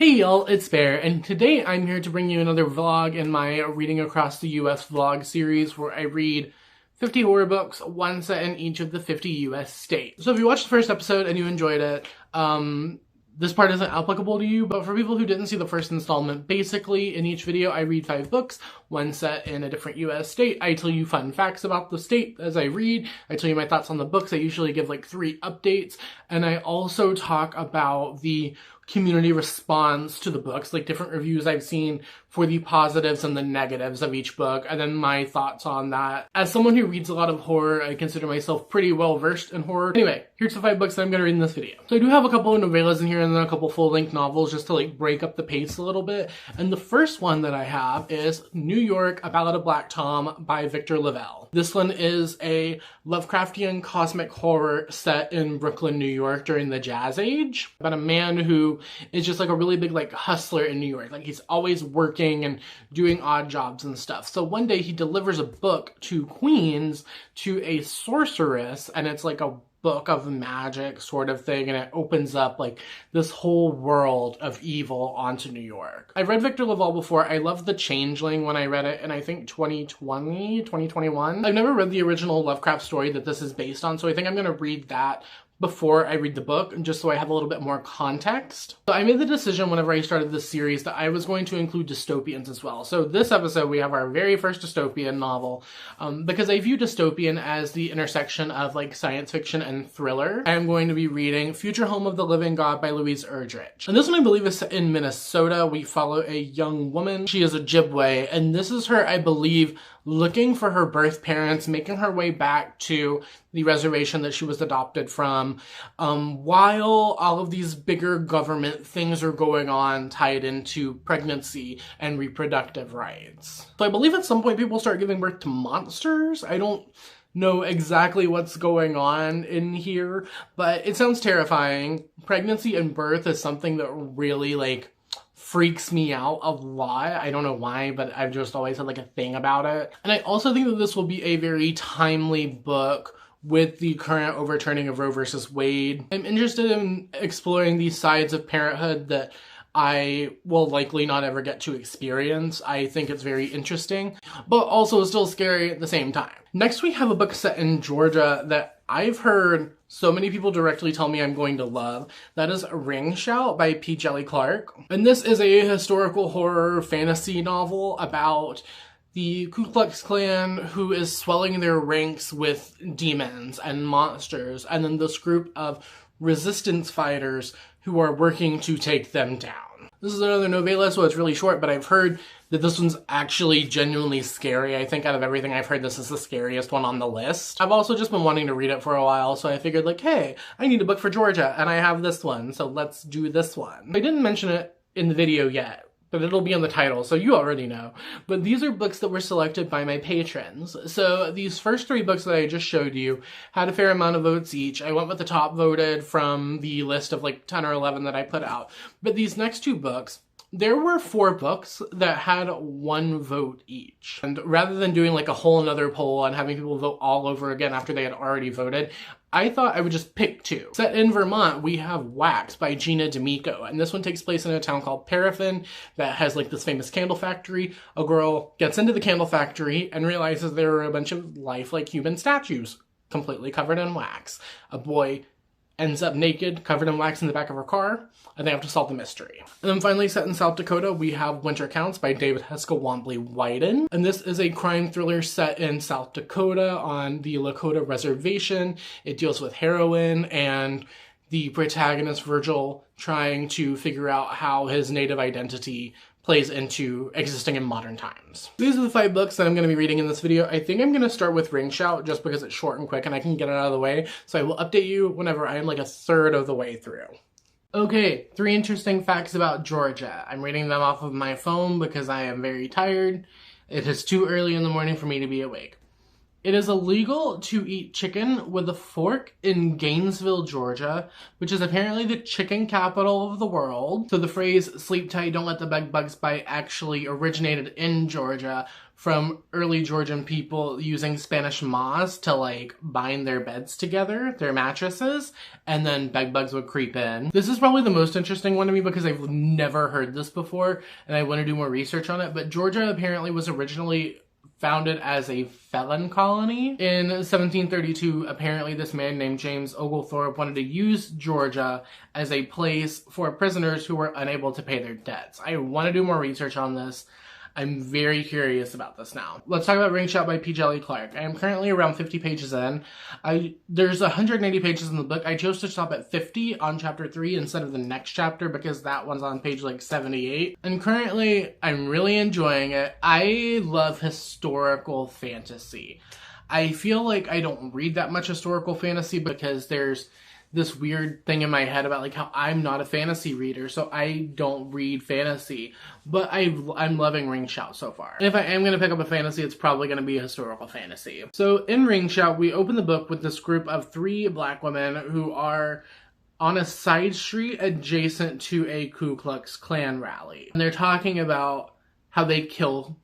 Hey y'all, it's Bear, and today I'm here to bring you another vlog in my Reading Across the US vlog series where I read 50 horror books, one set in each of the 50 US states. So if you watched the first episode and you enjoyed it, this part isn't applicable to you, but for people who didn't see the first installment, basically in each video I read 5 books, one set in a different US state. I tell you fun facts about the state as I read. I tell you my thoughts on the books. I usually give like 3 updates, and I also talk about the community response to the books, like different reviews I've seen for the positives and the negatives of each book, and then my thoughts on that. As someone who reads a lot of horror, I consider myself pretty well versed in horror. Anyway, here's the 5 books that I'm going to read in this video. So I do have a couple of novellas in here and then a couple full-length novels just to like break up the pace a little bit. And the first one that I have is New York, A Ballad of Black Tom by Victor LaValle. This one is a Lovecraftian cosmic horror set in Brooklyn, New York during the Jazz Age, about a man who is just like a really big like hustler in New York. Like he's always working and doing odd jobs and stuff. So one day he delivers a book to Queens to a sorceress, and it's like a book of magic sort of thing, and it opens up like this whole world of evil onto New York. I've read Victor LaValle before. I loved The Changeling when I read it in I think 2021. I've never read the original Lovecraft story that this is based on, so I think I'm gonna read that before I read the book, just so I have a little bit more context. So I made the decision whenever I started this series that I was going to include dystopians as well. So this episode we have our very first dystopian novel, because I view dystopian as the intersection of like science fiction and thriller. I am going to be reading Future Home of the Living God by Louise Erdrich. And this one I believe is set in Minnesota. We follow a young woman. She is Ojibwe, and this is her, I believe, looking for her birth parents, making her way back to the reservation that she was adopted from, while all of these bigger government things are going on tied into pregnancy and reproductive rights. So I believe at some point people start giving birth to monsters. I don't know exactly what's going on in here, but it sounds terrifying. Pregnancy and birth is something that really like freaks me out a lot. I don't know why, but I've just always had like a thing about it. And I also think that this will be a very timely book with the current overturning of Roe versus Wade. I'm interested in exploring these sides of parenthood that I will likely not ever get to experience. I think it's very interesting, but also still scary at the same time. Next, we have a book set in Georgia that I've heard so many people directly tell me I'm going to love. That is Ring Shout by P. Jelly Clark. And this is a historical horror fantasy novel about the Ku Klux Klan who is swelling their ranks with demons and monsters, and then this group of resistance fighters who are working to take them down. This is another novella, so it's really short, but I've heard that this one's actually genuinely scary. I think out of everything I've heard, this is the scariest one on the list. I've also just been wanting to read it for a while, so I figured like, hey, I need a book for Georgia, and I have this one, so let's do this one. I didn't mention it in the video yet, but it'll be on the title, so you already know. But these are books that were selected by my patrons. So these first 3 books that I just showed you had a fair amount of votes each. I went with the top voted from the list of like 10 or 11 that I put out. But these next 2 books, there were 4 books that had 1 vote each. And rather than doing like a whole nother poll and having people vote all over again after they had already voted, I thought I would just pick 2. Set in Vermont, we have Wax by Gina D'Amico, and this one takes place in a town called Paraffin that has like this famous candle factory. A girl gets into the candle factory and realizes there are a bunch of lifelike human statues completely covered in wax. A boy ends up naked, covered in wax in the back of her car, and they have to solve the mystery. And then finally, set in South Dakota, we have Winter Counts by David Heskel Wyden. And this is a crime thriller set in South Dakota on the Lakota Reservation. It deals with heroin and the protagonist, Virgil, trying to figure out how his native identity plays into existing in modern times. These are the 5 books that I'm going to be reading in this video. I think I'm going to start with Ring Shout just because it's short and quick and I can get it out of the way. So I will update you whenever I am like a third of the way through. Okay, 3 interesting facts about Georgia. I'm reading them off of my phone because I am very tired. It is too early in the morning for me to be awake. It is illegal to eat chicken with a fork in Gainesville, Georgia, which is apparently the chicken capital of the world. So the phrase "sleep tight, don't let the bed bugs bite" actually originated in Georgia from early Georgian people using Spanish moss to like bind their beds together, their mattresses, and then bed bugs would creep in. This is probably the most interesting one to me because I've never heard this before and I want to do more research on it. But Georgia apparently was originally founded as a felon colony. In 1732, apparently this man named James Oglethorpe wanted to use Georgia as a place for prisoners who were unable to pay their debts. I want to do more research on this. I'm very curious about this now. Let's talk about Ring Shout by P. Djeli Clark. I am currently around 50 pages in. There's 180 pages in the book. I chose to stop at 50 on chapter 3 instead of the next chapter because that one's on page like 78. And currently, I'm really enjoying it. I love historical fantasy. I feel like I don't read that much historical fantasy because there's this weird thing in my head about like how I'm not a fantasy reader, so I don't read fantasy. But I'm loving Ring Shout so far. And if I am going to pick up a fantasy, it's probably going to be a historical fantasy. So in Ring Shout, we open the book with this group of 3 black women who are on a side street adjacent to a Ku Klux Klan rally. And they're talking about how they kill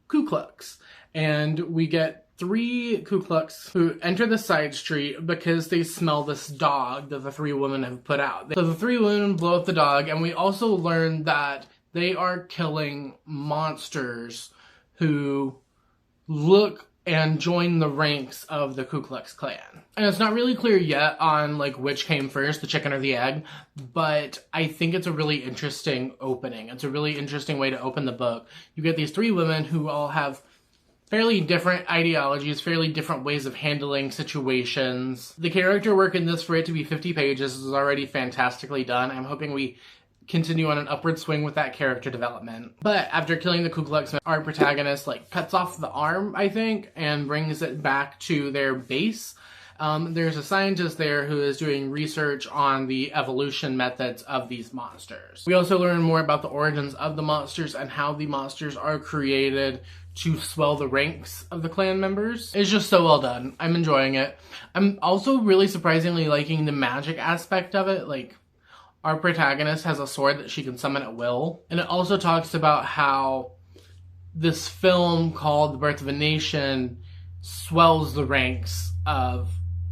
Ku Klux. And we get 3 Ku Klux who enter the side street because they smell this dog that the 3 women have put out. So the 3 women blow up the dog, and we also learn that they are killing monsters who look and join the ranks of the Ku Klux Klan. And it's not really clear yet on like which came first, the chicken or the egg, but I think it's a really interesting opening. It's a really interesting way to open the book. You get these 3 women who all have fairly different ideologies, fairly different ways of handling situations. The character work in this, for it to be 50 pages, is already fantastically done. I'm hoping we continue on an upward swing with that character development. But after killing the Ku Klux, our protagonist like cuts off the arm, I think, and brings it back to their base. There's a scientist there who is doing research on the evolution methods of these monsters. We also learn more about the origins of the monsters and how the monsters are created to swell the ranks of the clan members. It's just so well done. I'm enjoying it. I'm also really surprisingly liking the magic aspect of it. Like, our protagonist has a sword that she can summon at will. And it also talks about how this film called The Birth of a Nation swells the ranks of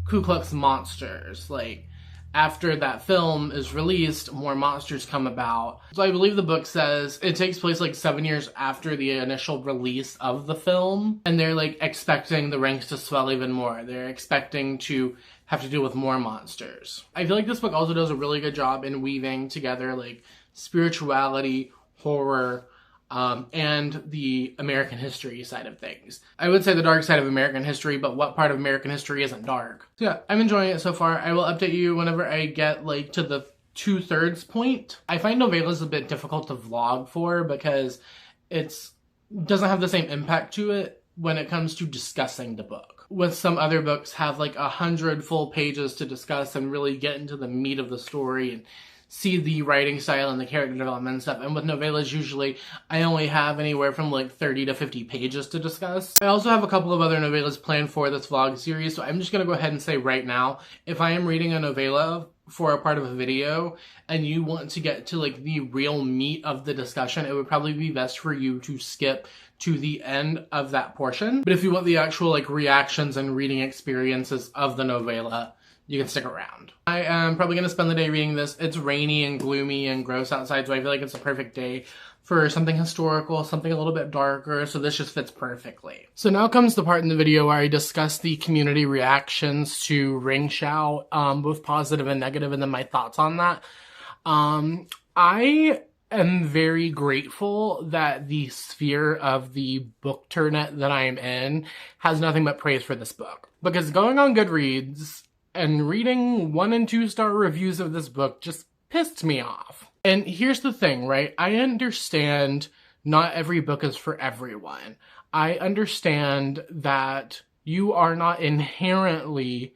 Ku Klux monsters. Like, after that film is released, more monsters come about. So I believe the book says it takes place like 7 years after the initial release of the film. And they're like expecting the ranks to swell even more. They're expecting to have to deal with more monsters. I feel like this book also does a really good job in weaving together like spirituality, horror, and the American history side of things. I would say the dark side of American history, but what part of American history isn't dark? So yeah, I'm enjoying it so far. I will update you whenever I get like to the 2/3 point. I find novellas a bit difficult to vlog for because it's doesn't have the same impact to it when it comes to discussing the book. With some other books have like 100 full pages to discuss and really get into the meat of the story and see the writing style and the character development and stuff. And with novellas, usually I only have anywhere from like 30 to 50 pages to discuss. I also have a couple of other novellas planned for this vlog series, so I'm just gonna go ahead and say right now, if I am reading a novella for a part of a video and you want to get to like the real meat of the discussion, it would probably be best for you to skip to the end of that portion. But if you want the actual like reactions and reading experiences of the novella, you can stick around. I am probably going to spend the day reading this. It's rainy and gloomy and gross outside, so I feel like it's a perfect day for something historical, something a little bit darker, so this just fits perfectly. So now comes the part in the video where I discuss the community reactions to Ring Shout, both positive and negative, and then my thoughts on that. I am very grateful that the sphere of the bookternet that I am in has nothing but praise for this book. Because going on Goodreads and reading 1 and 2 star reviews of this book just pissed me off. And here's the thing, right? I understand not every book is for everyone. I understand that you are not inherently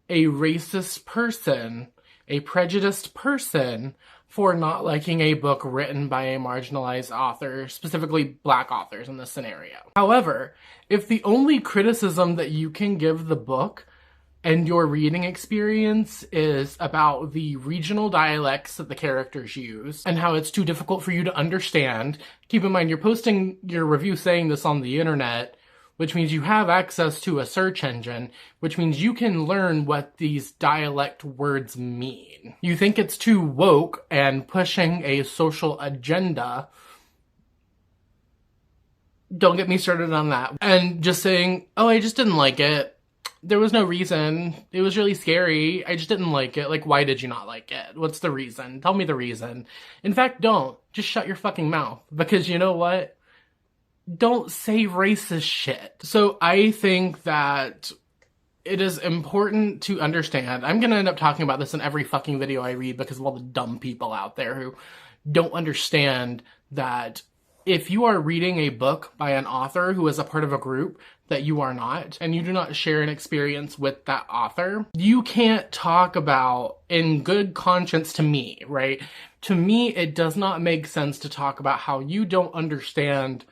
a racist person, a prejudiced person, for not liking a book written by a marginalized author, specifically Black authors in this scenario. However, if the only criticism that you can give the book and your reading experience is about the regional dialects that the characters use and how it's too difficult for you to understand, keep in mind you're posting your review saying this on the internet, which means you have access to a search engine, which means you can learn what these dialect words mean. You think it's too woke and pushing a social agenda. Don't get me started on that. And just saying, oh, I just didn't like it. There was no reason. It was really scary. I just didn't like it. Like, why did you not like it? What's the reason? Tell me the reason. In fact, don't. Just shut your fucking mouth. Because you know what? Don't say racist shit. So I think that it is important to understand. I'm going to end up talking about this in every fucking video I read because of all the dumb people out there who don't understand that if you are reading a book by an author who is a part of a group that you are not, and you do not share an experience with that author, you can't talk about, in good conscience to me, right? To me, it does not make sense to talk about how you don't understand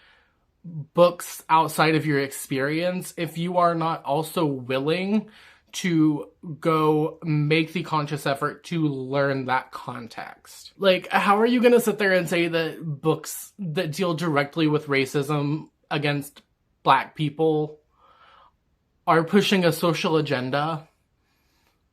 books outside of your experience if you are not also willing to go make the conscious effort to learn that context. Like, how are you gonna sit there and say that books that deal directly with racism against Black people are pushing a social agenda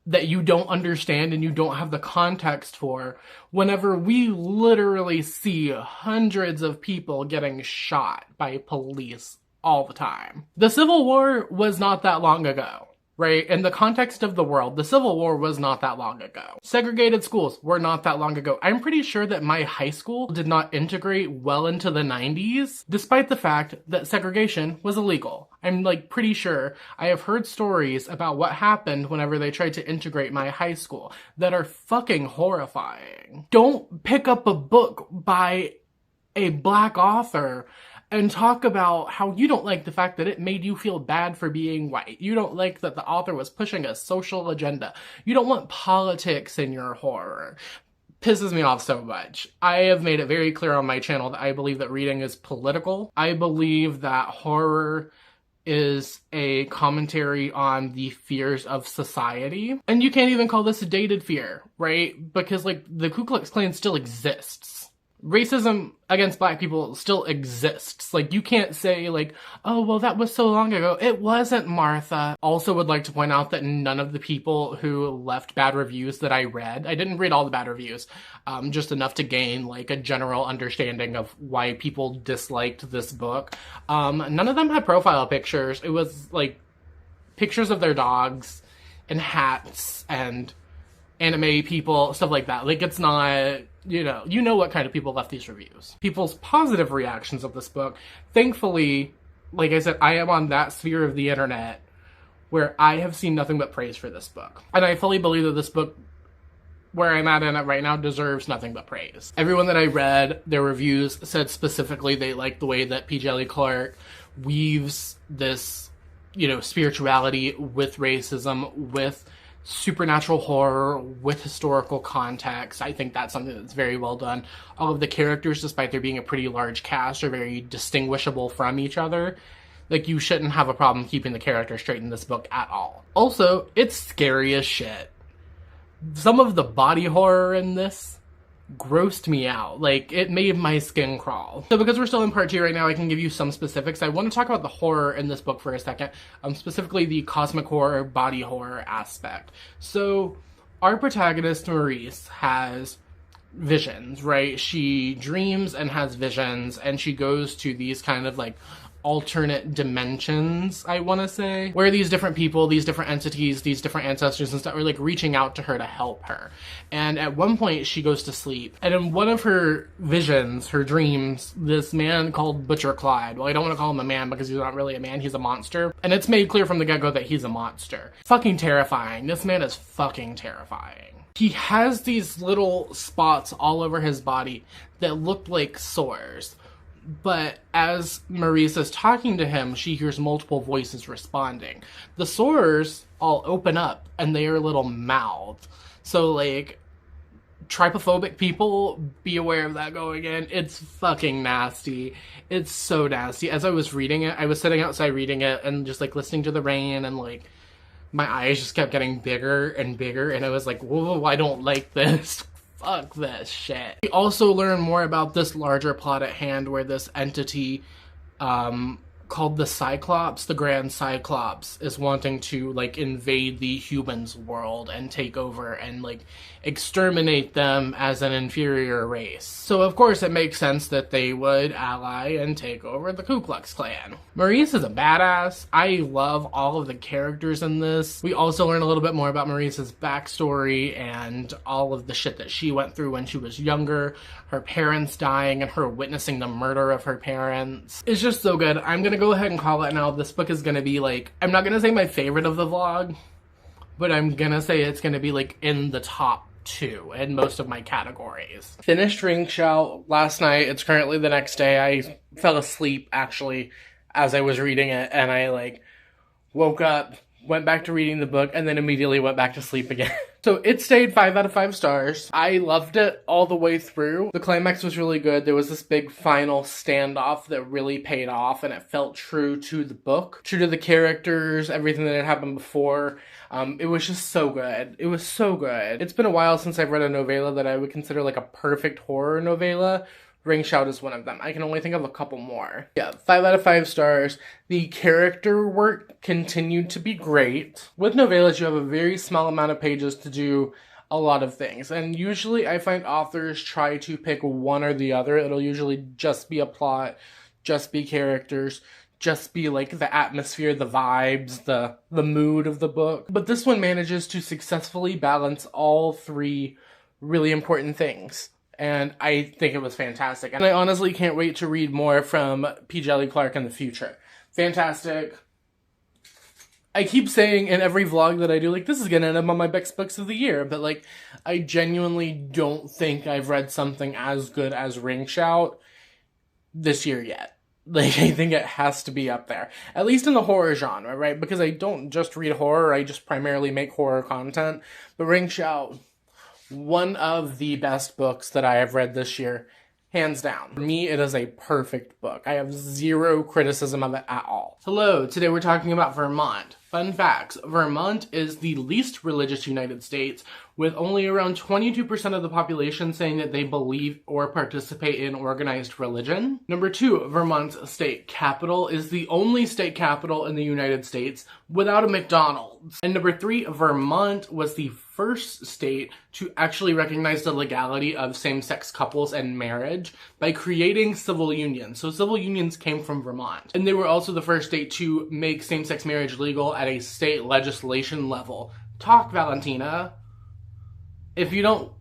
that you don't understand and you don't have the context for, whenever we literally see hundreds of people getting shot by police all the time? The Civil War was not that long ago, right? In the context of the world, the Civil War was not that long ago. Segregated schools were not that long ago. I'm pretty sure that my high school did not integrate well into the 90s, despite the fact that segregation was illegal. I'm like pretty sure I have heard stories about what happened whenever they tried to integrate my high school that are fucking horrifying. Don't pick up a book by a Black author and talk about how you don't like the fact that it made you feel bad for being white. You don't like that the author was pushing a social agenda. You don't want politics in your horror. Pisses me off so much. I have made it very clear on my channel that I believe that reading is political. I believe that horror is a commentary on the fears of society. And you can't even call this a dated fear, right? Because, like, the Ku Klux Klan still exists. Racism against Black people still exists. Like, you can't say, like, oh, well, that was so long ago. It wasn't, Martha. Also would like to point out that none of the people who left bad reviews that I read, I didn't read all the bad reviews, just enough to gain, like, a general understanding of why people disliked this book. None of them had profile pictures. It was, like, pictures of their dogs and hats and anime people, stuff like that. Like, it's not, you know what kind of people left these reviews. People's positive reactions of this book, thankfully, like I said, I am on that sphere of the internet where I have seen nothing but praise for this book. And I fully believe that this book, where I'm at in it right now, deserves nothing but praise. Everyone that I read their reviews said specifically they liked the way that P. Djeli Clark weaves this, spirituality with racism, with supernatural horror, with historical context. I think that's something that's very well done. All of the characters, despite there being a pretty large cast, are very distinguishable from each other. Like, you shouldn't have a problem keeping the characters straight in this book at all. Also, it's scary as shit. Some of the body horror in this grossed me out. Like, it made my skin crawl. So because we're still in part 2 right now, I can give you some specifics. I want to talk about the horror in this book for a second, specifically the cosmic horror, body horror aspect. So our protagonist, Maurice, has visions, right? She dreams and has visions, and she goes to these kind of like alternate dimensions, I want to say, where these different people, these different entities, these different ancestors and stuff are like reaching out to her to help her. And at one point she goes to sleep, and in one of her visions, her dreams, this man called Butcher Clyde, well, I don't want to call him a man because he's not really a man, he's a monster, and it's made clear from the get-go that he's a monster. Fucking terrifying. This man is fucking terrifying. He has these little spots all over his body that look like sores. But as Maurice is talking to him, she hears multiple voices responding. The sores all open up, and they are little mouths. So, like, Trypophobic people, be aware of that going in. It's fucking nasty. It's so nasty. As I was reading it, I was sitting outside reading it and just like listening to the rain, and like my eyes just kept getting bigger and bigger, and I was like, whoa, I don't like this. Fuck this shit. We also learn more about this larger plot at hand, where this entity called the Cyclops, the Grand Cyclops, is wanting to like invade the humans world and take over and like exterminate them as an inferior race. So of course it makes sense that they would ally and take over the Ku Klux Klan. Maurice is a badass. I love all of the characters in this. We also learn a little bit more about Maurice's backstory and all of the shit that she went through when she was younger, her parents dying and her witnessing the murder of her parents. It's just so good. I'm gonna go ahead and call it now. This book is gonna be like, I'm not gonna say my favorite of the vlog, but I'm gonna say it's gonna be like in the top 2 in most of my categories. Finished Ring Shout last night. It's currently the next day. I fell asleep actually as I was reading it, and I like woke up, went back to reading the book, and then immediately went back to sleep again. So it stayed 5 out of 5 stars. I loved it all the way through. The climax was really good. There was this big final standoff that really paid off, and it felt true to the book, true to the characters, everything that had happened before. It was just so good. It was so good. It's been a while since I've read a novella that I would consider like a perfect horror novella. Ring Shout is one of them. I can only think of a couple more. Yeah, 5 out of 5 stars. The character work continued to be great. With novellas, you have a very small amount of pages to do a lot of things. And usually I find authors try to pick one or the other. It'll usually just be a plot, just be characters, just be like the atmosphere, the vibes, the mood of the book. But this one manages to successfully balance all 3 really important things. And I think it was fantastic. And I honestly can't wait to read more from P. Djeli Clark in the future. Fantastic. I keep saying in every vlog that I do, like, this is gonna end up on my best books of the year. But, like, I genuinely don't think I've read something as good as Ring Shout this year yet. Like, I think it has to be up there. At least in the horror genre, right? Because I don't just read horror, I just primarily make horror content. But Ring Shout, one of the best books that I have read this year, hands down. For me, it is a perfect book. I have zero criticism of it at all. Hello, today we're talking about Vermont. Fun facts, Vermont is the least religious United States, with only around 22% of the population saying that they believe or participate in organized religion. Number 2, Vermont's state capital is the only state capital in the United States without a McDonald's. And number 3, Vermont was the first state to actually recognize the legality of same-sex couples and marriage by creating civil unions. So civil unions came from Vermont. And they were also the first state to make same-sex marriage legal at a state legislation level. Talk, Valentina. If you don't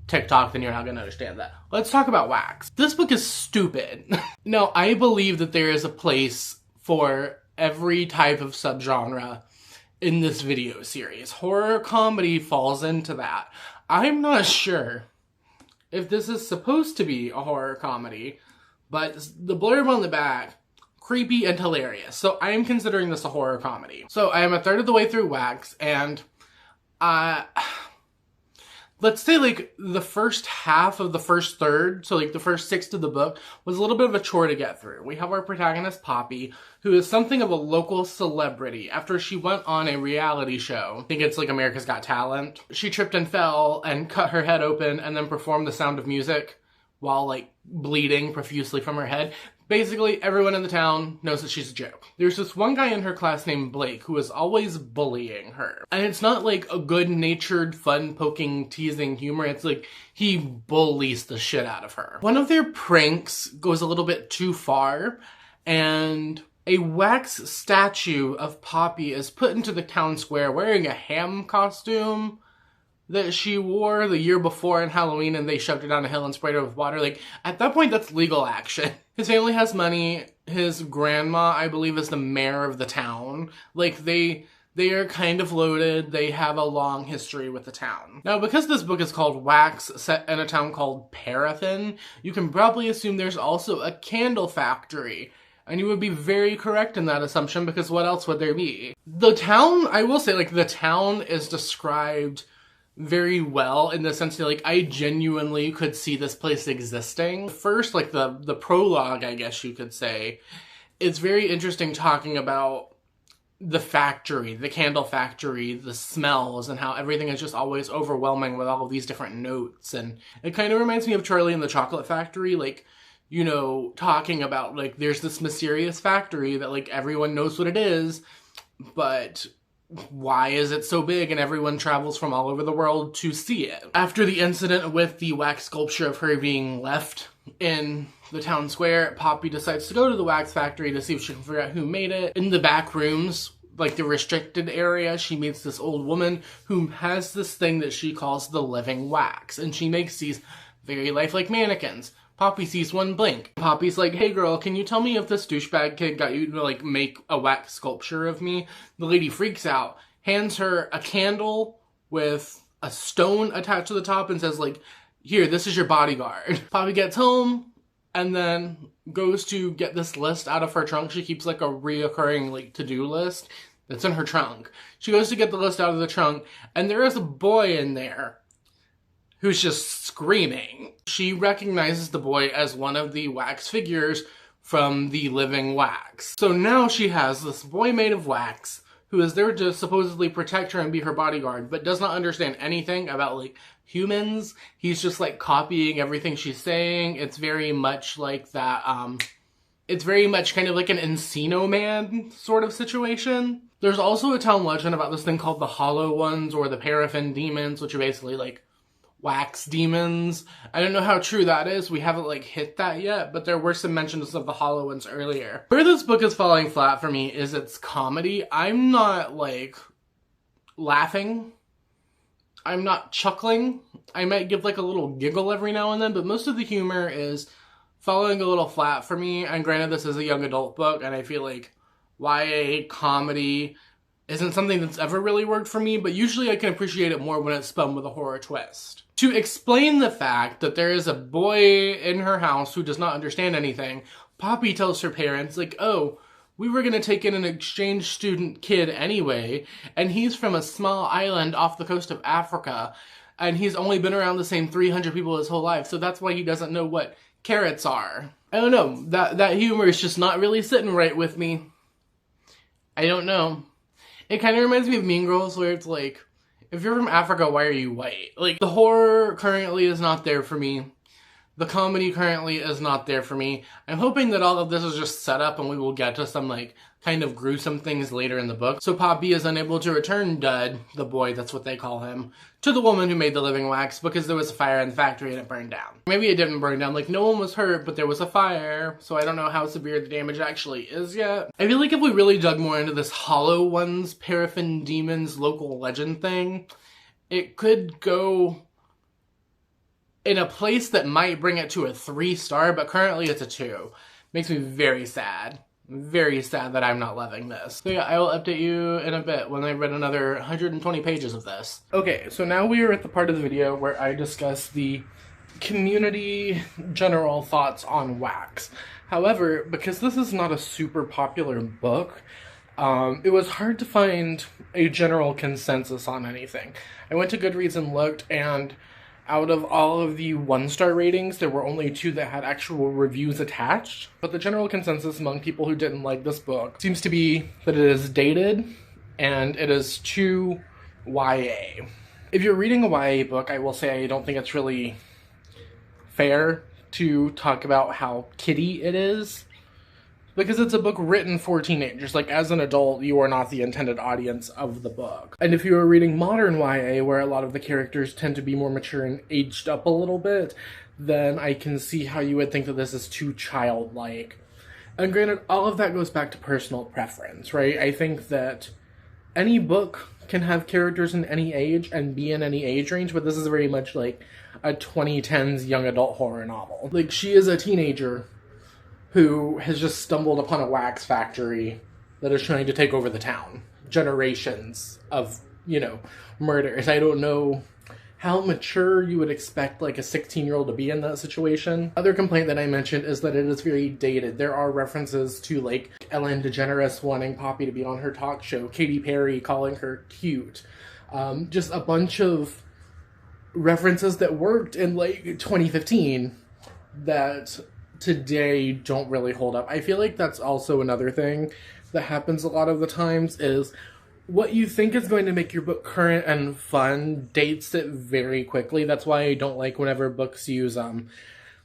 TikTok, then you're not going to understand that. Let's talk about Wax. This book is stupid. Now, I believe that there is a place for every type of subgenre in this video series. Horror comedy falls into that. I'm not sure if this is supposed to be a horror comedy, but the blurb on the back, creepy and hilarious. So I am considering this a horror comedy. So I am a third of the way through Wax, and let's say like the first half of the first third, so like the first sixth of the book, was a little bit of a chore to get through. We have our protagonist, Poppy, who is something of a local celebrity after she went on a reality show. I think it's like America's Got Talent. She tripped and fell and cut her head open and then performed The Sound of Music while like bleeding profusely from her head. Basically, everyone in the town knows that she's a joke. There's this one guy in her class named Blake who is always bullying her. And it's not like a good-natured, fun-poking, teasing humor. It's like he bullies the shit out of her. One of their pranks goes a little bit too far, and a wax statue of Poppy is put into the town square wearing a ham costume that she wore the year before in Halloween, and they shoved her down a hill and sprayed her with water. Like, at that point, that's legal action. His family has money. His grandma, I believe, is the mayor of the town. Like, they are kind of loaded. They have a long history with the town. Now, because this book is called Wax, set in a town called Paraffin, you can probably assume there's also a candle factory. And you would be very correct in that assumption, because what else would there be? The town, I will say, like, the town is described very well in the sense that, like, I genuinely could see this place existing. First, like, the prologue, I guess you could say, it's very interesting talking about the factory, the candle factory, the smells, and how everything is just always overwhelming with all of these different notes. And it kind of reminds me of Charlie and the Chocolate Factory, like, you know, talking about, like, there's this mysterious factory that, like, everyone knows what it is, but why is it so big and everyone travels from all over the world to see it? After the incident with the wax sculpture of her being left in the town square, Poppy decides to go to the wax factory to see if she can figure out who made it. In the back rooms, like the restricted area, she meets this old woman who has this thing that she calls the living wax, and she makes these very lifelike mannequins. Poppy sees one blink. Poppy's like, hey girl, can you tell me if this douchebag kid got you to, like, make a wax sculpture of me? The lady freaks out, hands her a candle with a stone attached to the top and says, like, here, this is your bodyguard. Poppy gets home and then goes to get this list out of her trunk. She keeps, like, a reoccurring, like, to-do list that's in her trunk. She goes to get the list out of the trunk, and there is a boy in there who's just screaming. She recognizes the boy as one of the wax figures from the living wax. So now she has this boy made of wax who is there to supposedly protect her and be her bodyguard, but does not understand anything about, like, humans. He's just, like, copying everything she's saying. It's very much like that, it's very much kind of like an Encino Man sort of situation. There's also a town legend about this thing called the Hollow Ones, or the Paraffin Demons, which are basically, like, wax demons. I don't know how true that is. We haven't, like, hit that yet, but there were some mentions of the Hollow Ones earlier. Where this book is falling flat for me is its comedy. I'm not, like, laughing. I'm not chuckling. I might give, like, a little giggle every now and then, but most of the humor is falling a little flat for me. And granted, this is a young adult book, and I feel like YA comedy isn't something that's ever really worked for me, but usually I can appreciate it more when it's spun with a horror twist. To explain the fact that there is a boy in her house who does not understand anything, Poppy tells her parents, like, oh, we were going to take in an exchange student kid anyway, and he's from a small island off the coast of Africa, and he's only been around the same 300 people his whole life, so that's why he doesn't know what carrots are. I don't know, that humor is just not really sitting right with me. I don't know. It kind of reminds me of Mean Girls, where it's like, if you're from Africa, why are you white? Like, the horror currently is not there for me. The comedy currently is not there for me. I'm hoping that all of this is just set up and we will get to some, like, kind of gruesome things later in the book. So Poppy is unable to return Dud, the boy, that's what they call him, to the woman who made the living wax because there was a fire in the factory and it burned down. Maybe it didn't burn down, like, no one was hurt, but there was a fire, so I don't know how severe the damage actually is yet. I feel like if we really dug more into this Hollow Ones, Paraffin Demons local legend thing, it could go in a place that might bring it to a 3-star, but currently it's a 2. Makes me very sad. Very sad that I'm not loving this. So yeah, I will update you in a bit when I've read another 120 pages of this. Okay, so now we are at the part of the video where I discuss the community general thoughts on wax. However, because this is not a super popular book, it was hard to find a general consensus on anything. I went to Goodreads and looked, and out of all of the 1-star ratings, there were only 2 that had actual reviews attached. But the general consensus among people who didn't like this book seems to be that it is dated and it is too YA. If you're reading a YA book, I will say I don't think it's really fair to talk about how kiddie it is, because it's a book written for teenagers. Like, as an adult, you are not the intended audience of the book. And if you are reading modern YA, where a lot of the characters tend to be more mature and aged up a little bit, then I can see how you would think that this is too childlike. And granted, all of that goes back to personal preference, right? I think that any book can have characters in any age and be in any age range, but this is very much like a 2010s young adult horror novel. Like, she is a teenager who has just stumbled upon a wax factory that is trying to take over the town. Generations of, you know, murders. I don't know how mature you would expect, like, a 16-year-old to be in that situation. Other complaint that I mentioned is that it is very dated. There are references to, like, Ellen DeGeneres wanting Poppy to be on her talk show, Katy Perry calling her cute. Just a bunch of references that worked in like 2015 that today don't really hold up. I feel like that's also another thing that happens a lot of the times is what you think is going to make your book current and fun dates it very quickly. That's why I don't like whenever books use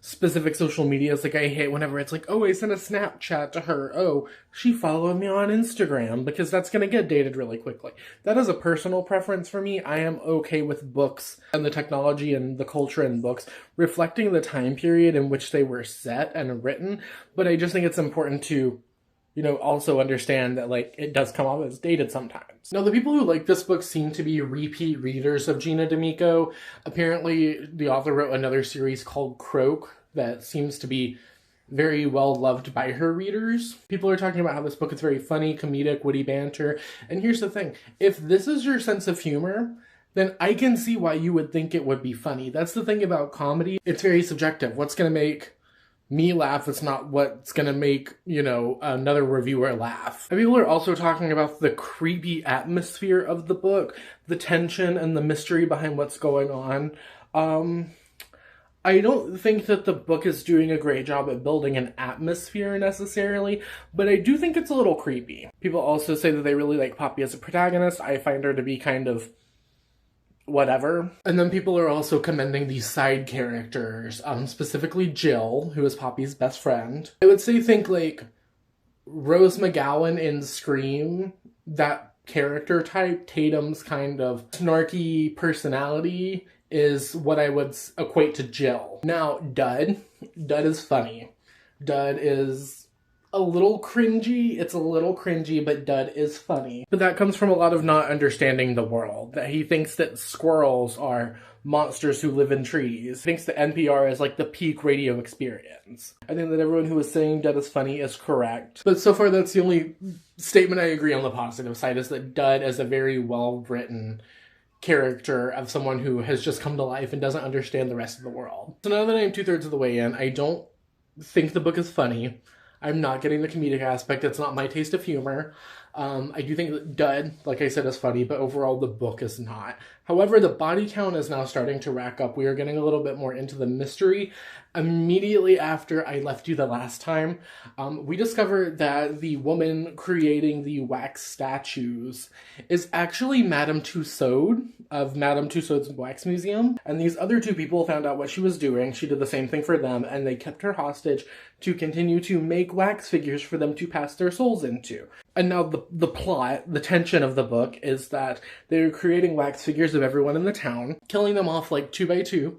specific social medias. Like, I hate whenever it's like, oh, I sent a Snapchat to her. Oh, she followed me on Instagram, because that's going to get dated really quickly. That is a personal preference for me. I am okay with books and the technology and the culture in books reflecting the time period in which they were set and written. But I just think it's important to, you know, also understand that, like, it does come off as dated sometimes. Now, the people who like this book seem to be repeat readers of Gina D'Amico. Apparently, the author wrote another series called Croak that seems to be very well loved by her readers. People are talking about how this book is very funny, comedic, witty banter. And here's the thing. If this is your sense of humor, then I can see why you would think it would be funny. That's the thing about comedy. It's very subjective. What's going to make me laugh, it's not what's gonna make, you know, another reviewer laugh. And people are also talking about the creepy atmosphere of the book, the tension and the mystery behind what's going on. I don't think that the book is doing a great job at building an atmosphere necessarily, but I do think it's a little creepy. People also say that they really like Poppy as a protagonist. I find her to be kind of whatever. And then people are also commending these side characters, specifically Jill, who is Poppy's best friend. I would say think like Rose McGowan in Scream, that character type, Tatum's kind of snarky personality is what I would equate to Jill. Now, Dud is funny. Dud is a little cringy. It's a little cringy, but Dud is funny. But that comes from a lot of not understanding the world. That he thinks that squirrels are monsters who live in trees. He thinks that NPR is like the peak radio experience. I think that everyone who is saying Dud is funny is correct. But so far, that's the only statement I agree on the positive side, is that Dud is a very well-written character of someone who has just come to life and doesn't understand the rest of the world. So now that I'm 2/3 of the way in, I don't think the book is funny. I'm not getting the comedic aspect. It's not my taste of humor. I do think that Dud, like I said, is funny, but overall the book is not. However, the body count is now starting to rack up. We are getting a little bit more into the mystery. Immediately after I left you the last time, we discovered that the woman creating the wax statues is actually Madame Tussaud of Madame Tussaud's Wax Museum. And these other two people found out what she was doing. She did the same thing for them, and they kept her hostage to continue to make wax figures for them to pass their souls into. And now the plot, the tension of the book is that they're creating wax figures of everyone in the town, killing them off like 2 by 2,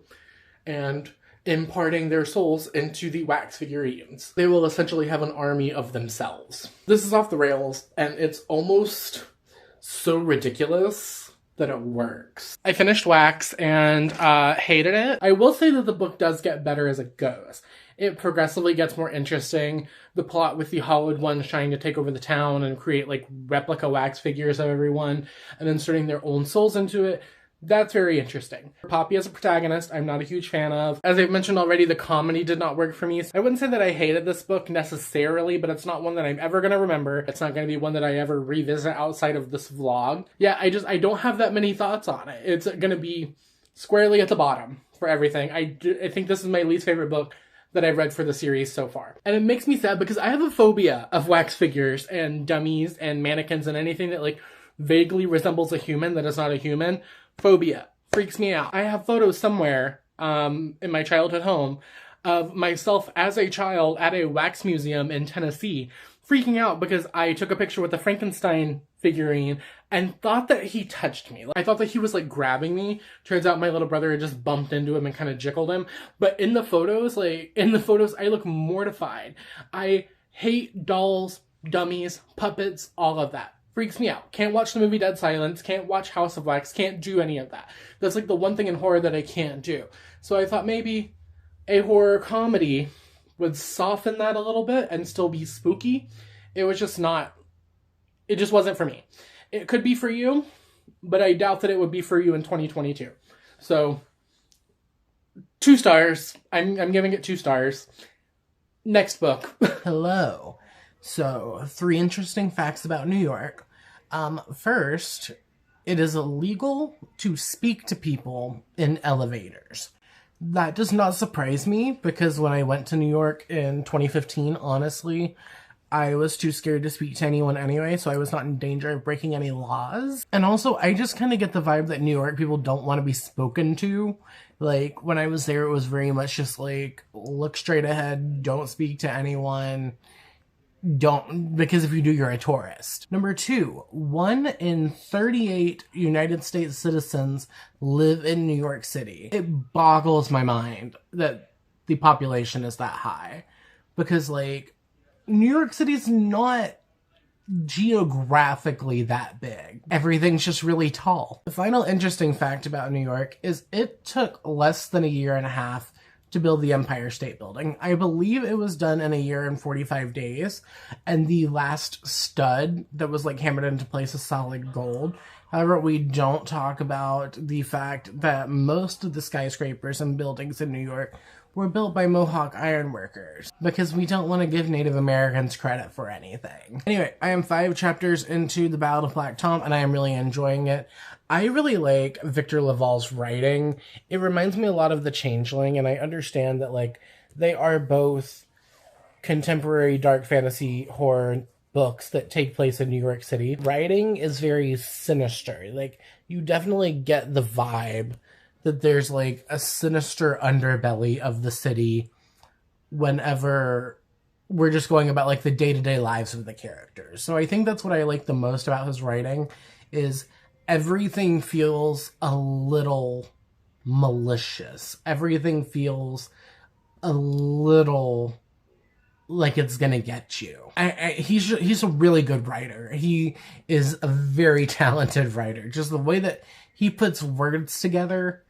and imparting their souls into the wax figurines. They will essentially have an army of themselves. This is off the rails, and it's almost so ridiculous that it works. I finished Wax and hated it. I will say that the book does get better as it goes. It progressively gets more interesting. The plot with the hollowed ones trying to take over the town and create like replica wax figures of everyone and inserting their own souls into it. That's very interesting. Poppy as a protagonist, I'm not a huge fan of. As I've mentioned already, the comedy did not work for me. I wouldn't say that I hated this book necessarily, but it's not one that I'm ever going to remember. It's not going to be one that I ever revisit outside of this vlog. Yeah, I don't have that many thoughts on it. It's going to be squarely at the bottom for everything. I think this is my least favorite book that I've read for the series so far. And it makes me sad because I have a phobia of wax figures and dummies and mannequins and anything that like vaguely resembles a human that is not a human. Phobia. Freaks me out. I have photos somewhere in my childhood home of myself as a child at a wax museum in Tennessee freaking out because I took a picture with a Frankenstein figurine and thought that he touched me. I thought that he was like grabbing me. Turns out my little brother had just bumped into him and kind of jickled him. But in the photos, I look mortified. I hate dolls, dummies, puppets, all of that. Freaks me out. Can't watch the movie Dead Silence, can't watch House of Wax, can't do any of that. That's like the one thing in horror that I can't do. So I thought maybe a horror comedy would soften that a little bit and still be spooky. It just wasn't for me. It could be for you, but I doubt that it would be for you in 2022. So 2 stars. I'm giving it 2 stars. Next book. Hello. So, 3 interesting facts about New York. First, It is illegal to speak to people in elevators. That does not surprise me because when I went to New York in 2015, honestly, I was too scared to speak to anyone anyway, so I was not in danger of breaking any laws. And also, I just kind of get the vibe that New York people don't want to be spoken to. Like, when I was there, it was very much just like, look straight ahead, don't speak to anyone. Don't, because if you do, you're a tourist. Number 2, 1 in 38 United States citizens live in New York City. It boggles my mind that the population is that high. Because, like, New York City's not geographically that big. Everything's just really tall. The final interesting fact about New York is it took less than a year and a half to build the Empire State Building. I believe it was done in a year and 45 days, and the last stud that was like hammered into place is solid gold. However, we don't talk about the fact that most of the skyscrapers and buildings in New York were built by Mohawk ironworkers, because we don't want to give Native Americans credit for anything. Anyway, I am 5 chapters into The Ballad of Black Tom, and I am really enjoying it. I really like Victor LaValle's writing. It reminds me a lot of The Changeling, and I understand that, like, they are both contemporary dark fantasy horror books that take place in New York City. Writing is very sinister. Like, you definitely get the vibe that there's, like, a sinister underbelly of the city whenever we're just going about, like, the day-to-day lives of the characters. So I think that's what I like the most about his writing, is everything feels a little malicious. Everything feels a little like it's gonna get you. He's a really good writer. He is a very talented writer. Just the way that he puts words together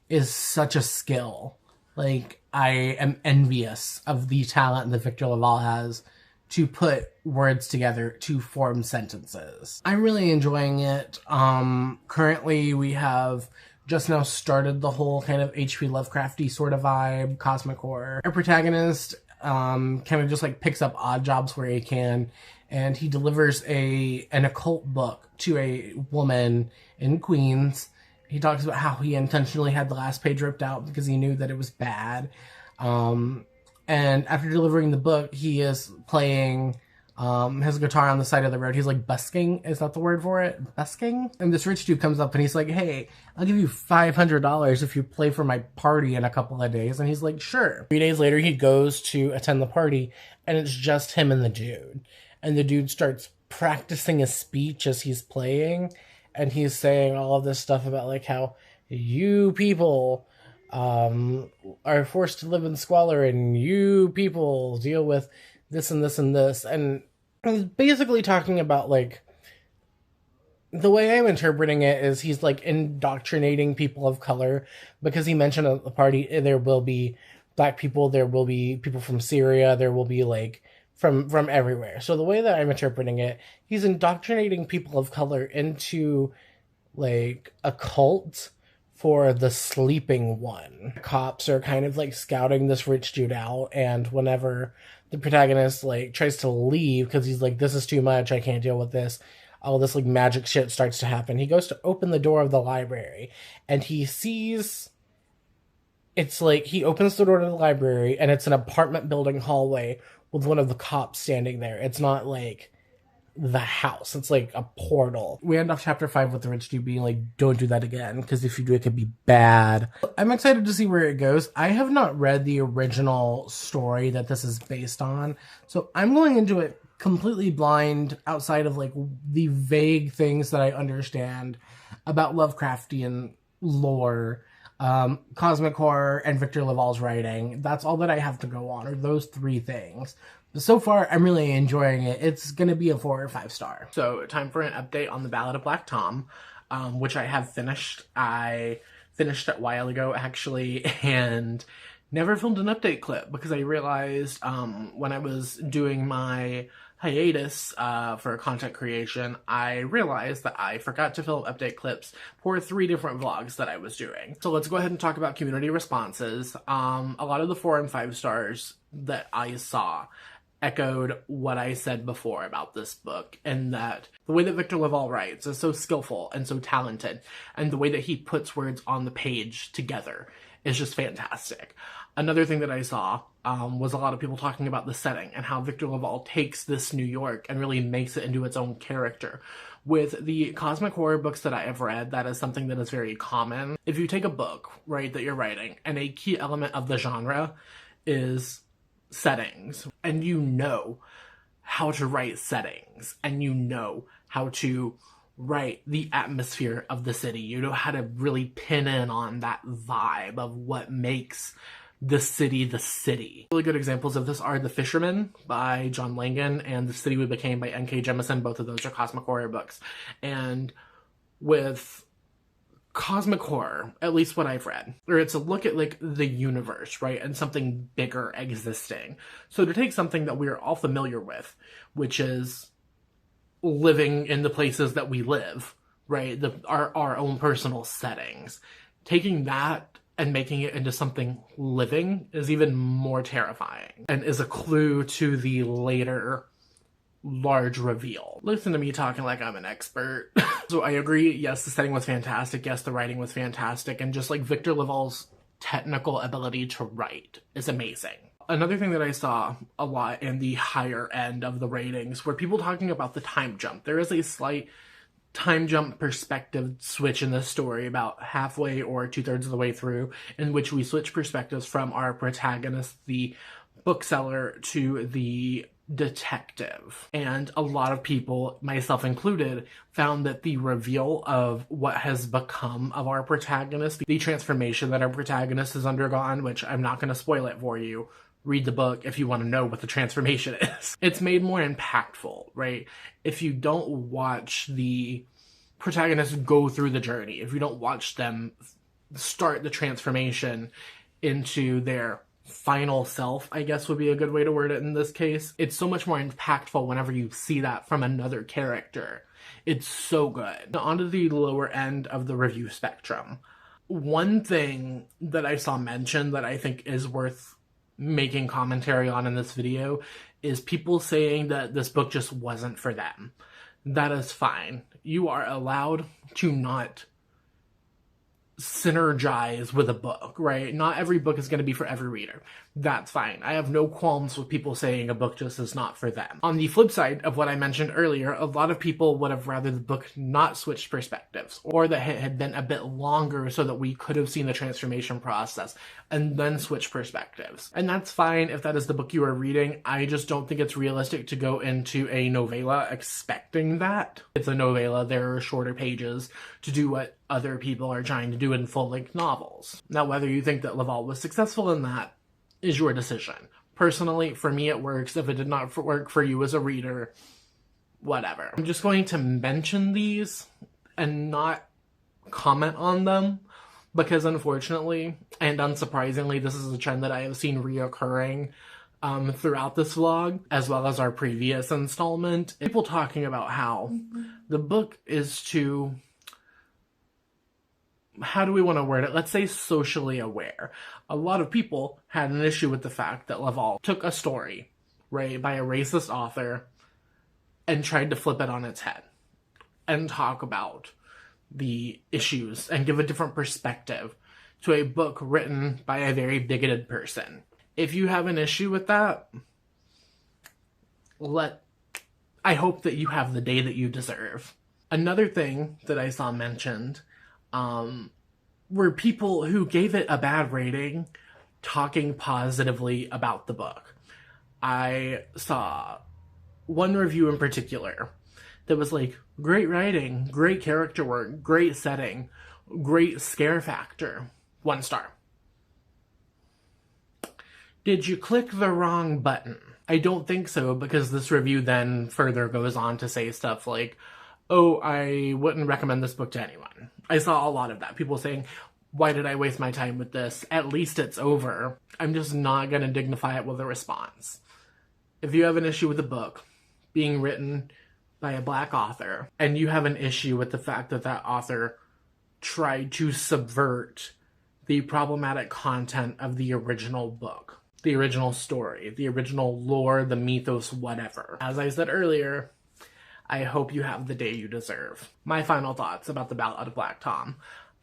is such a skill. Like, I am envious of the talent that Victor LaValle has to put words together to form sentences. I'm really enjoying it. Currently we have just now started the whole kind of H.P. Lovecrafty sort of vibe, cosmic horror. Our protagonist kind of just like picks up odd jobs where he can, and he delivers an occult book to a woman in Queens. He talks about how he intentionally had the last page ripped out because he knew that it was bad. And after delivering the book, he is playing his guitar on the side of the road. He's like busking. Is that the word for it? Busking? And this rich dude comes up and he's like, hey, I'll give you $500 if you play for my party in a couple of days. And he's like, sure. 3 days later, he goes to attend the party, and it's just him and the dude. And the dude starts practicing a speech as he's playing. And he's saying all of this stuff about, like, how you people are forced to live in squalor, and you people deal with this and this and this. And he's basically talking about, like, the way I'm interpreting it is he's, like, indoctrinating people of color, because he mentioned at the party there will be black people, there will be people from Syria, there will be, like, from everywhere. So the way that I'm interpreting it, he's indoctrinating people of color into, like, a cult for the sleeping one. Cops are kind of, like, scouting this rich dude out, and whenever the protagonist, like, tries to leave because he's like, this is too much, I can't deal with this, all this, like, magic shit starts to happen. He goes to open the door of the library, and he sees... It's like, he opens the door to the library, and it's an apartment building hallway with one of the cops standing there. It's not, like, the house. It's, like, a portal. We end off chapter 5 with the rich dude being like, don't do that again, because if you do, it could be bad. I'm excited to see where it goes. I have not read the original story that this is based on, so I'm going into it completely blind outside of, like, the vague things that I understand about Lovecraftian lore, cosmic horror, and Victor LaValle's writing. That's all that I have to go on, are those 3 things. But so far, I'm really enjoying it. It's going to be a 4 or 5 star. So, time for an update on The Ballad of Black Tom, which I have finished. I finished it a while ago, actually, and never filmed an update clip because I realized when I was doing my hiatus for content creation, I realized that I forgot to film update clips for 3 different vlogs that I was doing. So let's go ahead and talk about community responses. A lot of the 4 and 5 stars that I saw, echoed what I said before about this book, and that the way that Victor LaValle writes is so skillful and so talented, and the way that he puts words on the page together is just fantastic. Another thing that I saw was a lot of people talking about the setting and how Victor LaValle takes this New York and really makes it into its own character. With the cosmic horror books that I have read, that is something that is very common. If you take a book, right, that you're writing, and a key element of the genre is settings, and you know how to write settings, and you know how to write the atmosphere of the city, you know how to really pin in on that vibe of what makes the city the city. Really good examples of this are The Fisherman by John Langan and The City We Became by N.K. Jemisin. Both of those are cosmic horror books. And with cosmic horror, at least what I've read, or it's a look at like the universe, right, and something bigger existing. So to take something that we're all familiar with, which is living in the places that we live, right, our own personal settings, taking that and making it into something living is even more terrifying and is a clue to the later large reveal. Listen to me talking like I'm an expert. So I agree, yes, the setting was fantastic, yes, the writing was fantastic, and just like Victor LaValle's technical ability to write is amazing. Another thing that I saw a lot in the higher end of the ratings were people talking about the time jump. There is a slight time jump perspective switch in the story about halfway or 2/3 of the way through, in which we switch perspectives from our protagonist, the bookseller, to the detective. And a lot of people, myself included, found that the reveal of what has become of our protagonist, the transformation that our protagonist has undergone, which I'm not going to spoil it for you, read the book if you want to know what the transformation is. It's made more impactful, right? If you don't watch the protagonist go through the journey, if you don't watch them start the transformation into their final self, I guess would be a good way to word it in this case, it's so much more impactful whenever you see that from another character. It's so good. Now, onto the lower end of the review spectrum. One thing that I saw mentioned that I think is worth making commentary on in this video is people saying that this book just wasn't for them. That is fine. You are allowed to not synergize with a book, right? Not every book is going to be for every reader. That's fine. I have no qualms with people saying a book just is not for them. On the flip side of what I mentioned earlier, a lot of people would have rather the book not switch perspectives, or that it had been a bit longer so that we could have seen the transformation process and then switch perspectives. And that's fine if that is the book you are reading. I just don't think it's realistic to go into a novella expecting that. It's a novella, there are shorter pages to do what other people are trying to do in full-length novels. Now, whether you think that LaValle was successful in that is your decision. Personally, for me it works. If it did not work for you as a reader, whatever. I'm just going to mention these and not comment on them because unfortunately and unsurprisingly, this is a trend that I have seen reoccurring throughout this vlog, as well as our previous installment. People talking about how the book is too, how do we want to word it? Let's say socially aware. A lot of people had an issue with the fact that LaValle took a story, right, by a racist author and tried to flip it on its head and talk about the issues and give a different perspective to a book written by a very bigoted person. If you have an issue with that, I hope that you have the day that you deserve. Another thing that I saw mentioned were people who gave it a bad rating talking positively about the book. I saw one review in particular that was like, great writing, great character work, great setting, great scare factor, 1 star. Did you click the wrong button? I don't think so, because this review then further goes on to say stuff like, oh, I wouldn't recommend this book to anyone. I saw a lot of that. People saying, why did I waste my time with this? At least it's over. I'm just not going to dignify it with a response. If you have an issue with a book being written by a Black author, and you have an issue with the fact that that author tried to subvert the problematic content of the original book, the original story, the original lore, the mythos, whatever. As I said earlier, I hope you have the day you deserve. My final thoughts about the Ballad of Black Tom.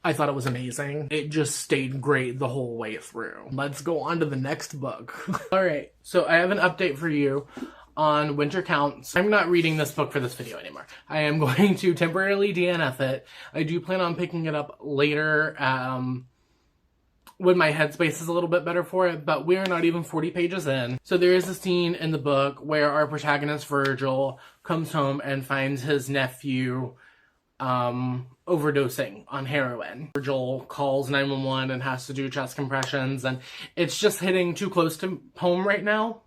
I thought it was amazing. It just stayed great the whole way through. Let's go on to the next book. Alright, so I have an update for you on Winter Counts. I'm not reading this book for this video anymore. I am going to temporarily DNF it. I do plan on picking it up later when my headspace is a little bit better for it, but we're not even 40 pages in. So there is a scene in the book where our protagonist Virgil comes home and finds his nephew overdosing on heroin. Virgil calls 911 and has to do chest compressions, and it's just hitting too close to home right now.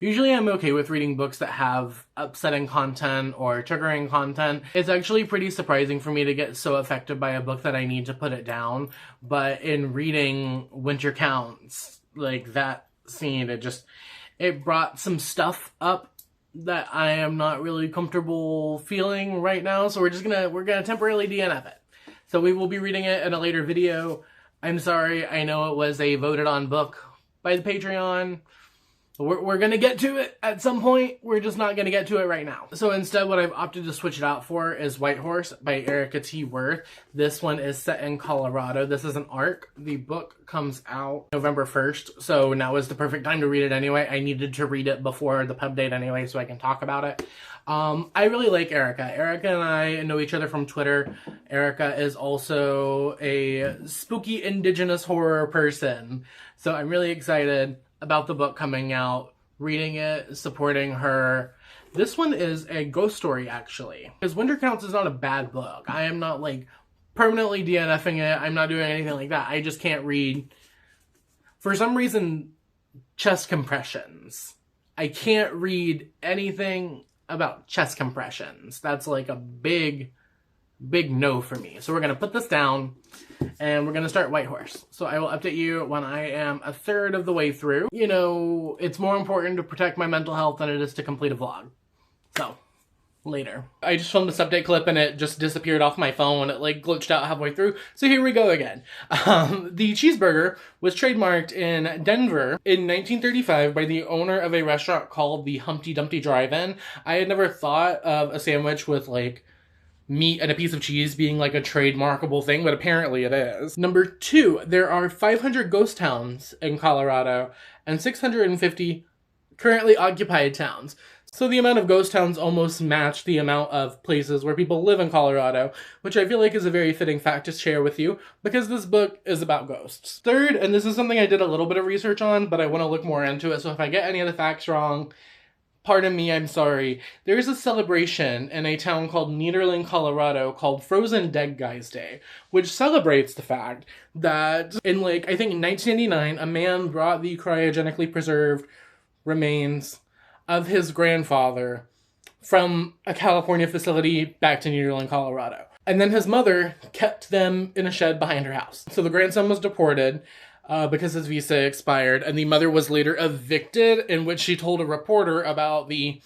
Usually I'm okay with reading books that have upsetting content or triggering content. It's actually pretty surprising for me to get so affected by a book that I need to put it down, but in reading Winter Counts, like that scene, it brought some stuff up that I am not really comfortable feeling right now, so we're gonna temporarily DNF it. So we will be reading it in a later video. I'm sorry, I know it was a voted on book by the Patreon. We're gonna get to it at some point. We're just not gonna get to it right now. So instead, what I've opted to switch it out for is White Horse by Erica T. Worth. This one is set in Colorado. This is an arc. The book comes out November 1st, so now is the perfect time to read it anyway. I needed to read it before the pub date anyway, so I can talk about it. I really like Erica. Erica and I know each other from Twitter. Erica is also a spooky indigenous horror person, so I'm really excited about the book coming out, reading it, supporting her. This one is a ghost story, actually. Because Winter Counts is not a bad book. I am not, like, permanently DNFing it. I'm not doing anything like that. I just can't read, for some reason, chest compressions. I can't read anything about chest compressions. That's, like, a big no for me. So we're going to put this down, and we're going to start White Horse. So I will update you when I am a third of the way through. You know, it's more important to protect my mental health than it is to complete a vlog. So, later. I just filmed this update clip and it just disappeared off my phone. It like glitched out halfway through. So here we go again. The cheeseburger was trademarked in Denver in 1935 by the owner of a restaurant called the Humpty Dumpty Drive-In. I had never thought of a sandwich with like meat and a piece of cheese being like a trademarkable thing, but apparently it is. Number 2, there are 500 ghost towns in Colorado and 650 currently occupied towns. So the amount of ghost towns almost match the amount of places where people live in Colorado, which I feel like is a very fitting fact to share with you because this book is about ghosts. Third, and this is something I did a little bit of research on, but I want to look more into it, so if I get any of the facts wrong, pardon me, I'm sorry. There's a celebration in a town called Nederland, Colorado called Frozen Dead Guys Day, which celebrates the fact that in like, I think in 1989, a man brought the cryogenically preserved remains of his grandfather from a California facility back to Nederland, Colorado. And then his mother kept them in a shed behind her house. So the grandson was deported because his visa expired, and the mother was later evicted, in which she told a reporter about the,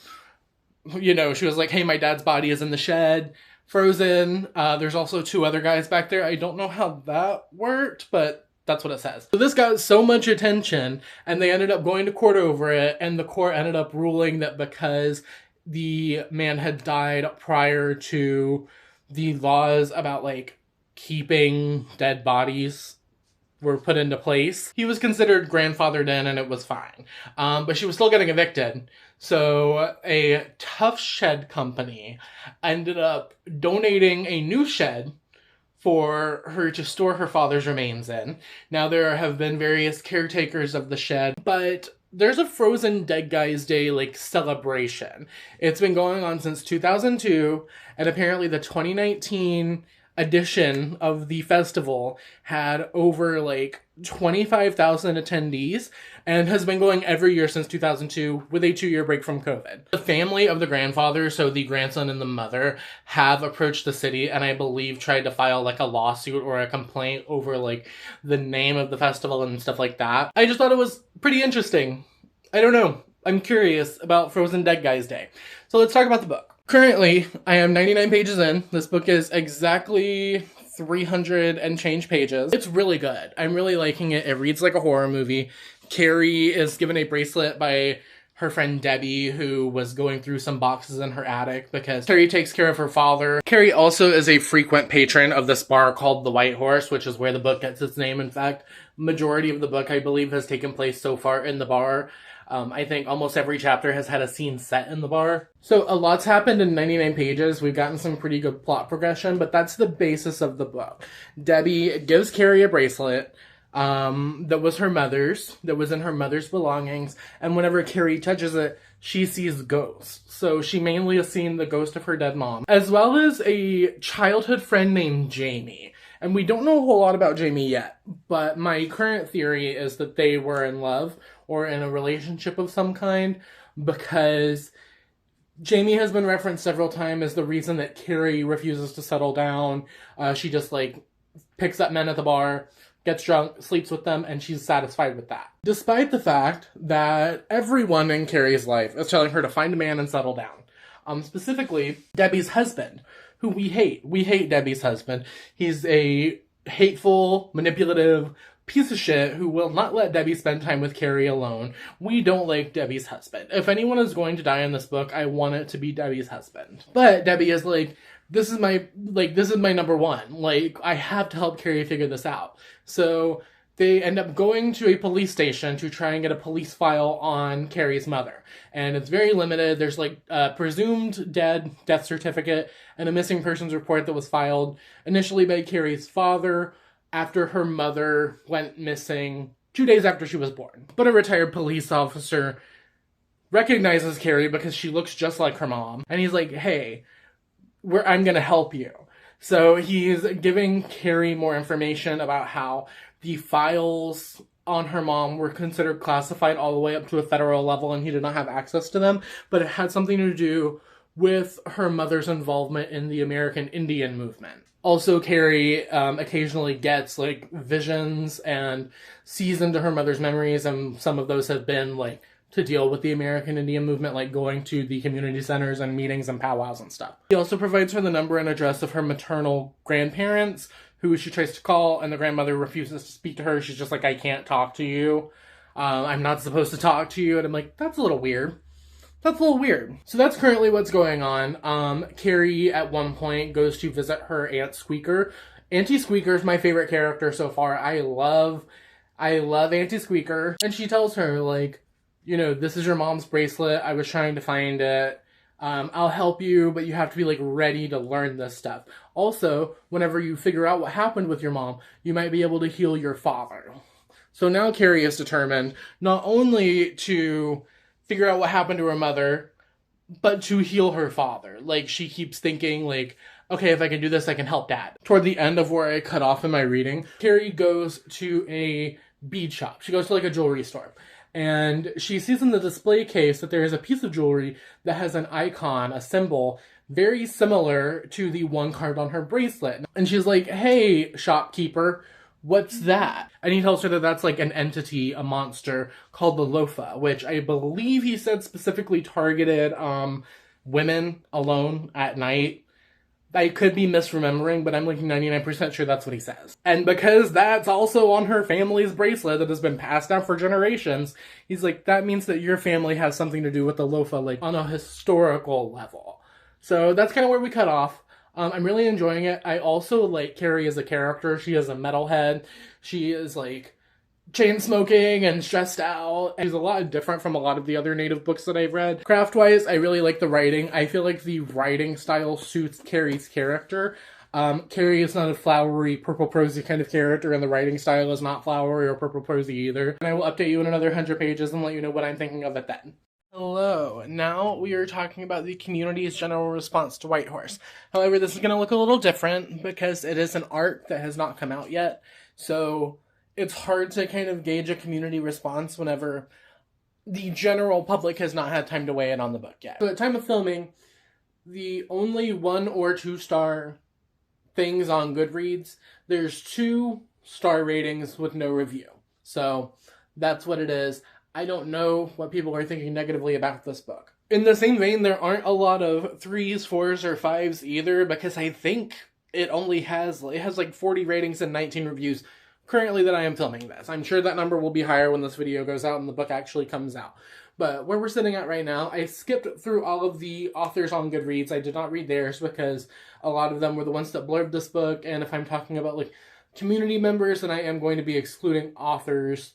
you know, she was like, hey, my dad's body is in the shed, frozen. There's also 2 other guys back there. I don't know how that worked, but that's what it says. So this got so much attention, and they ended up going to court over it, and the court ended up ruling that because the man had died prior to the laws about, like, keeping dead bodies were put into place, he was considered grandfathered in and it was fine. But she was still getting evicted. So a tough shed company ended up donating a new shed for her to store her father's remains in. Now there have been various caretakers of the shed, but there's a Frozen Dead Guys Day like celebration. It's been going on since 2002, and apparently the 2019 edition of the festival had over like 25,000 attendees and has been going every year since 2002 with a 2-year break from COVID. The family of the grandfather, so the grandson and the mother, have approached the city and I believe tried to file like a lawsuit or a complaint over like the name of the festival and stuff like that. I just thought it was pretty interesting. I don't know. I'm curious about Frozen Dead Guys Day. So let's talk about the book. Currently, I am 99 pages in. This book is exactly 300 and change pages. It's really good. I'm really liking it. It reads like a horror movie. Carrie is given a bracelet by her friend Debbie, who was going through some boxes in her attic because Carrie takes care of her father. Carrie also is a frequent patron of this bar called the White Horse, which is where the book gets its name. In fact, majority of the book, I believe, has taken place so far in the bar. I think almost every chapter has had a scene set in the bar. So a lot's happened in 99 pages. We've gotten some pretty good plot progression, but that's the basis of the book. Debbie gives Carrie a bracelet that was her mother's, that was in her mother's belongings, and whenever Carrie touches it, she sees ghosts. So she mainly has seen the ghost of her dead mom, as well as a childhood friend named Jamie. And we don't know a whole lot about Jamie yet, but my current theory is that they were in love or in a relationship of some kind, because Jamie has been referenced several times as the reason that Carrie refuses to settle down. She just, like, picks up men at the bar, gets drunk, sleeps with them, and she's satisfied with that. Despite the fact that everyone in Carrie's life is telling her to find a man and settle down. Specifically, Debbie's husband, who we hate. We hate Debbie's husband. He's a hateful, manipulative piece of shit who will not let Debbie spend time with Carrie alone. We don't like Debbie's husband. If anyone is going to die in this book, I want it to be Debbie's husband. But Debbie is like, this is my number one. Like, I have to help Carrie figure this out. So they end up going to a police station to try and get a police file on Carrie's mother. And it's very limited. There's like a presumed death certificate and a missing persons report that was filed initially by Carrie's father after her mother went missing 2 days after she was born. But a retired police officer recognizes Carrie because she looks just like her mom. And he's like, hey, I'm going to help you. So he's giving Carrie more information about how the files on her mom were considered classified all the way up to a federal level, and he did not have access to them, but it had something to do with her mother's involvement in the American Indian movement. Also, Carrie occasionally gets, like, visions and sees into her mother's memories, and some of those have been, like, to deal with the American Indian movement, like going to the community centers and meetings and powwows and stuff. He also provides her the number and address of her maternal grandparents, who she tries to call, and the grandmother refuses to speak to her. She's just like, I can't talk to you. I'm not supposed to talk to you. And I'm like, that's a little weird. That's a little weird. So that's currently what's going on. Carrie, at one point, goes to visit her Aunt Squeaker. Auntie Squeaker is my favorite character so far. I love Auntie Squeaker. And she tells her, like, you know, this is your mom's bracelet. I was trying to find it. I'll help you, but you have to be, like, ready to learn this stuff. Also, whenever you figure out what happened with your mom, you might be able to heal your father. So now Carrie is determined not only to figure out what happened to her mother, but to heal her father. Like, she keeps thinking, like, okay, if I can do this, I can help Dad. Toward the end of where I cut off in my reading, Carrie goes to a bead shop. She goes to, like, a jewelry store. And she sees in the display case that there is a piece of jewelry that has an icon, a symbol, very similar to the one carved on her bracelet. And she's like, hey, shopkeeper, what's that? And he tells her that that's like an entity, a monster called the Lofa, which I believe he said specifically targeted women alone at night. I could be misremembering, but I'm like 99% sure that's what he says. And because that's also on her family's bracelet that has been passed down for generations, he's like, that means that your family has something to do with the Lofa, like, on a historical level. So that's kind of where we cut off. I'm really enjoying it. I also like Carrie as a character. She is a metalhead. She is, like, chain smoking and stressed out. She's a lot different from a lot of the other Native books that I've read. Craft-wise, I really like the writing. I feel like the writing style suits Carrie's character. Carrie is not a flowery, purple prosy kind of character, and the writing style is not flowery or purple prosy either. And I will update you in another 100 pages and let you know what I'm thinking of it then. Hello, now we are talking about the community's general response to White Horse. However, this is going to look a little different because it is an arc that has not come out yet. So it's hard to kind of gauge a community response whenever the general public has not had time to weigh in on the book yet. So at time of filming, the only 1 or 2 star things on Goodreads, there's 2 star ratings with no review. So that's what it is. I don't know what people are thinking negatively about this book. In the same vein, there aren't a lot of 3s, 4s, or 5s either, because I think it only has like 40 ratings and 19 reviews currently that I am filming this. I'm sure that number will be higher when this video goes out and the book actually comes out. But where we're sitting at right now, I skipped through all of the authors on Goodreads. I did not read theirs because a lot of them were the ones that blurbed this book. And if I'm talking about like community members, then I am going to be excluding authors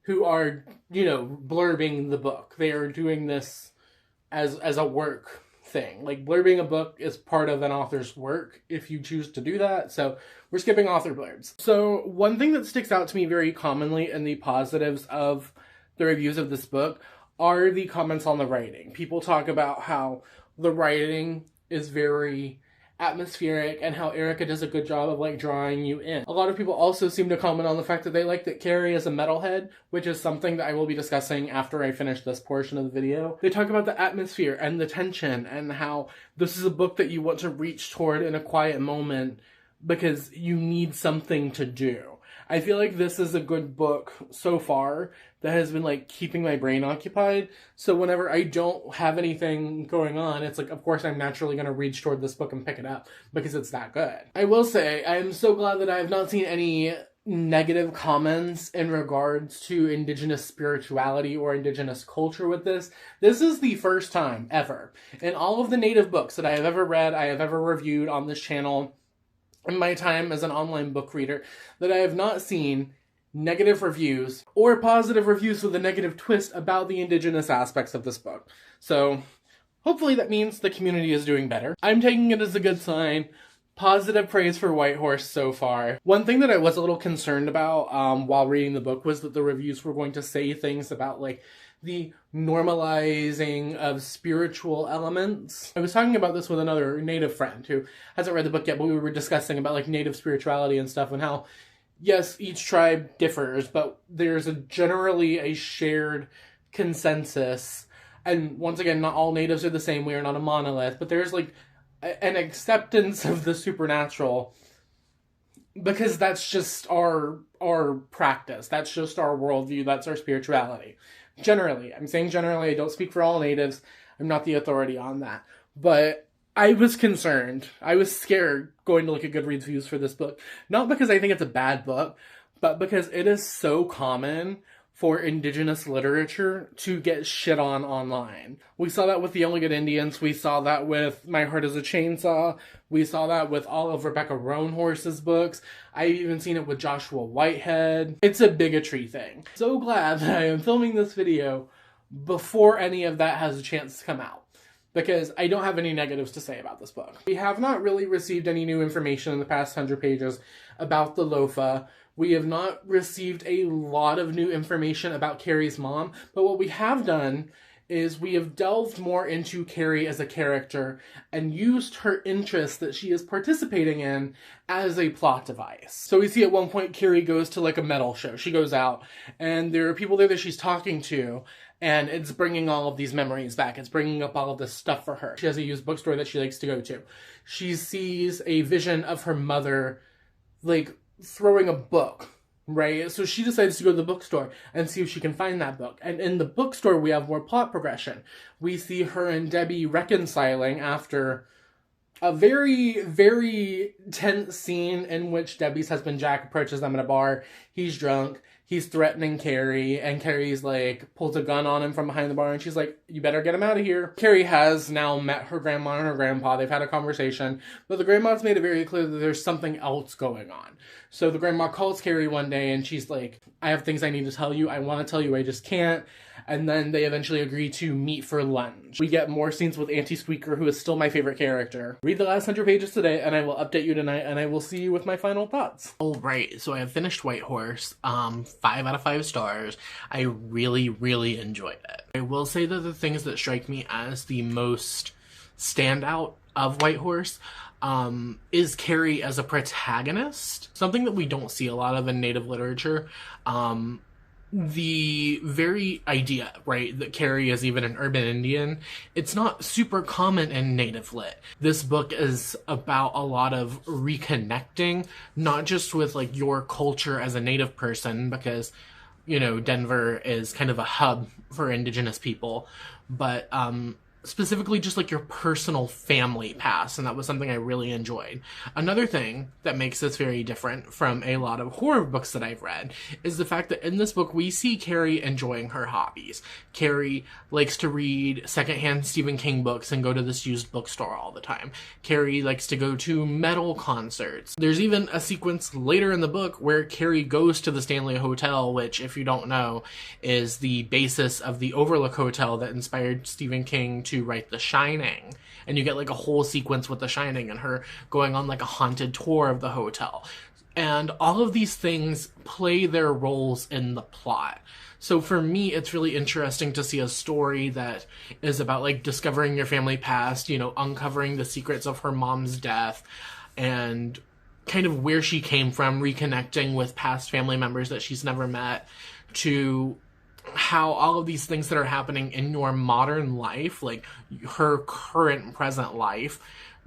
who are, blurbing the book. They are doing this as a work thing. Like, blurbing a book is part of an author's work if you choose to do that. So we're skipping author blurbs. So one thing that sticks out to me very commonly in the positives of the reviews of this book are the comments on the writing. People talk about how the writing is very atmospheric and how Erica does a good job of like drawing you in. A lot of people also seem to comment on the fact that they like that Carrie is a metalhead, which is something that I will be discussing after I finish this portion of the video. They talk about the atmosphere and the tension and how this is a book that you want to reach toward in a quiet moment because you need something to do. I feel like this is a good book so far that has been like keeping my brain occupied. So whenever I don't have anything going on, it's like, of course, I'm naturally going to reach toward this book and pick it up because it's that good. I will say, I'm so glad that I have not seen any negative comments in regards to Indigenous spirituality or Indigenous culture with this. This is the first time ever in all of the Native books that I have ever read, I have ever reviewed on this channel, in my time as an online book reader, that I have not seen negative reviews or positive reviews with a negative twist about the Indigenous aspects of this book. So hopefully that means the community is doing better. I'm taking it as a good sign. Positive praise for Whitehorse so far. One thing that I was a little concerned about while reading the book was that the reviews were going to say things about like the normalizing of spiritual elements. I was talking about this with another Native friend who hasn't read the book yet, but we were discussing about like Native spirituality and stuff and how, yes, each tribe differs, but there's generally a shared consensus. And once again, not all Natives are the same. We are not a monolith, but there's like an acceptance of the supernatural because that's just our practice. That's just our worldview. That's our spirituality. Generally. I'm saying generally. I don't speak for all Natives. I'm not the authority on that. But I was concerned. I was scared going to look at Goodreads reviews for this book. Not because I think it's a bad book, but because it is so common for Indigenous literature to get shit on online. We saw that with The Only Good Indians. We saw that with My Heart is a Chainsaw. We saw that with all of Rebecca Roanhorse's books. I've even seen it with Joshua Whitehead. It's a bigotry thing. So glad that I am filming this video before any of that has a chance to come out, because I don't have any negatives to say about this book. We have not really received any new information in the past 100 pages about the Lofa. We have not received a lot of new information about Carrie's mom, but what we have done is we have delved more into Carrie as a character and used her interests that she is participating in as a plot device. So we see at one point Carrie goes to like a metal show. She goes out and there are people there that she's talking to, and it's bringing all of these memories back. It's bringing up all of this stuff for her. She has a used bookstore that she likes to go to. She sees a vision of her mother like throwing a book, right? So she decides to go to the bookstore and see if she can find that book. And in the bookstore, we have more plot progression. We see her and Debbie reconciling after a very, very tense scene in which Debbie's husband Jack approaches them at a bar. He's drunk. He's threatening Carrie, and Carrie's like, pulls a gun on him from behind the bar, and she's like, you better get him out of here. Carrie has now met her grandma and her grandpa. They've had a conversation, but the grandma's made it very clear that there's something else going on. So the grandma calls Carrie one day, and she's like, I have things I need to tell you. I want to tell you, I just can't. And then they eventually agree to meet for lunch. We get more scenes with Auntie Squeaker, who is still my favorite character. Read the last 100 pages today, and I will update you tonight, and I will see you with my final thoughts. Alright, so I have finished Whitehorse. 5 out of 5 stars. I really, really enjoyed it. I will say that the things that strike me as the most standout of Whitehorse is Carrie as a protagonist. Something that we don't see a lot of in Native literature. The very idea, right, that Carrie is even an urban Indian, it's not super common in Native lit. This book is about a lot of reconnecting, not just with like your culture as a Native person, because, you know, Denver is kind of a hub for Indigenous people, but specifically just like your personal family past, and that was something I really enjoyed. Another thing that makes this very different from a lot of horror books that I've read is the fact that in this book we see Carrie enjoying her hobbies. Carrie likes to read secondhand Stephen King books and go to this used bookstore all the time. Carrie likes to go to metal concerts. There's even a sequence later in the book where Carrie goes to the Stanley Hotel, which, if you don't know, is the basis of the Overlook Hotel that inspired Stephen King to write The Shining. And you get like a whole sequence with The Shining and her going on like a haunted tour of the hotel. And all of these things play their roles in the plot. So for me, it's really interesting to see a story that is about like discovering your family past, you know, uncovering the secrets of her mom's death and kind of where she came from, reconnecting with past family members that she's never met, to how all of these things that are happening in your modern life, like her current present life,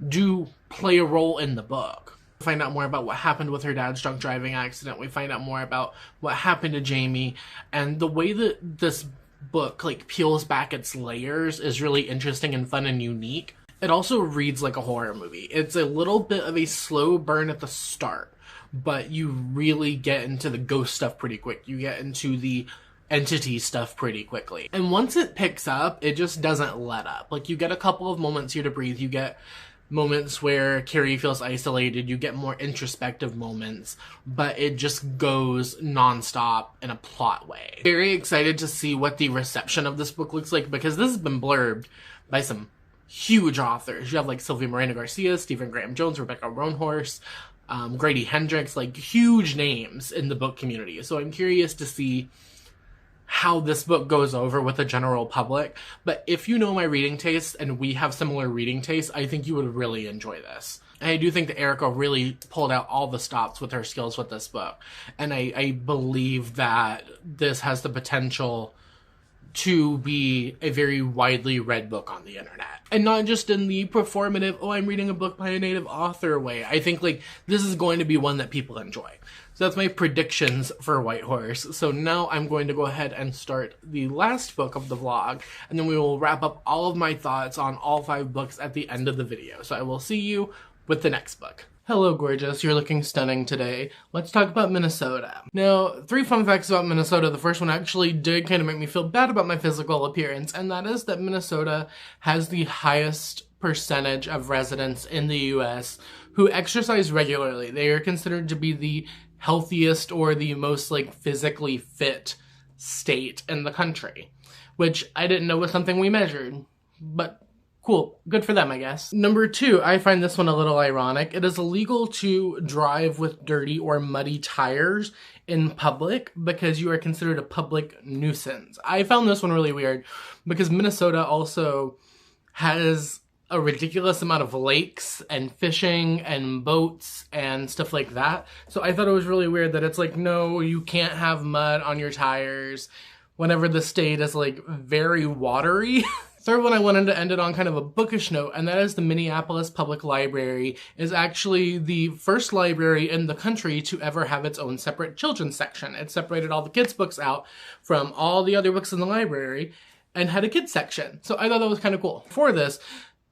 do play a role in the book. We find out more about what happened with her dad's drunk driving accident. We find out more about what happened to Jamie, and the way that this book like peels back its layers is really interesting and fun and unique. It also reads like a horror movie. It's a little bit of a slow burn at the start, but you really get into the ghost stuff pretty quick. You get into the entity stuff pretty quickly. And once it picks up, it just doesn't let up. Like, you get a couple of moments here to breathe. You get moments where Carrie feels isolated. You get more introspective moments, but it just goes nonstop in a plot way. Very excited to see what the reception of this book looks like, because this has been blurbed by some huge authors. You have like Sylvia Moreno Garcia, Stephen Graham Jones, Rebecca Roanhorse, Grady Hendrix, like huge names in the book community. So I'm curious to see how this book goes over with the general public. But if you know my reading taste and we have similar reading tastes, I think you would really enjoy this. And I do think that Erica really pulled out all the stops with her skills with this book. And I believe that this has the potential to be a very widely read book on the internet. And not just in the performative, oh, I'm reading a book by a native author way. I think like this is going to be one that people enjoy. So that's my predictions for White Horse. So now I'm going to go ahead and start the last book of the vlog, and then we will wrap up all of my thoughts on all 5 books at the end of the video. So I will see you with the next book. Hello, gorgeous. You're looking stunning today. Let's talk about Minnesota. Now, 3 fun facts about Minnesota. The first one actually did kind of make me feel bad about my physical appearance, and that is that Minnesota has the highest percentage of residents in the U.S. who exercise regularly. They are considered to be the healthiest or the most like physically fit state in the country, which I didn't know was something we measured, but cool. Good for them, I guess. Number 2, I find this one a little ironic. It is illegal to drive with dirty or muddy tires in public because you are considered a public nuisance. I found this one really weird because Minnesota also has a ridiculous amount of lakes and fishing and boats and stuff like that. So I thought it was really weird that it's like, no, you can't have mud on your tires whenever the state is like very watery. Third one, I wanted to end it on kind of a bookish note, and that is the Minneapolis Public Library is actually the first library in the country to ever have its own separate children's section. It separated all the kids' books out from all the other books in the library and had a kids section. So I thought that was kind of cool. For this,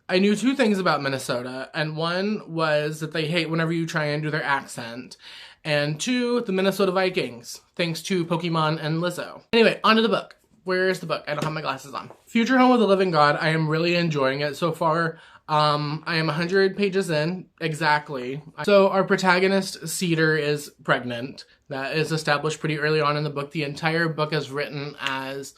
I knew 2 things about Minnesota, and one was that they hate whenever you try and do their accent, and 2, the Minnesota Vikings, thanks to Pokemon and Lizzo. Anyway, onto the book. Where is the book? I don't have my glasses on. Future Home of the Living God. I am really enjoying it so far. I am 100 pages in, exactly. So our protagonist, Cedar, is pregnant. That is established pretty early on in the book. The entire book is written as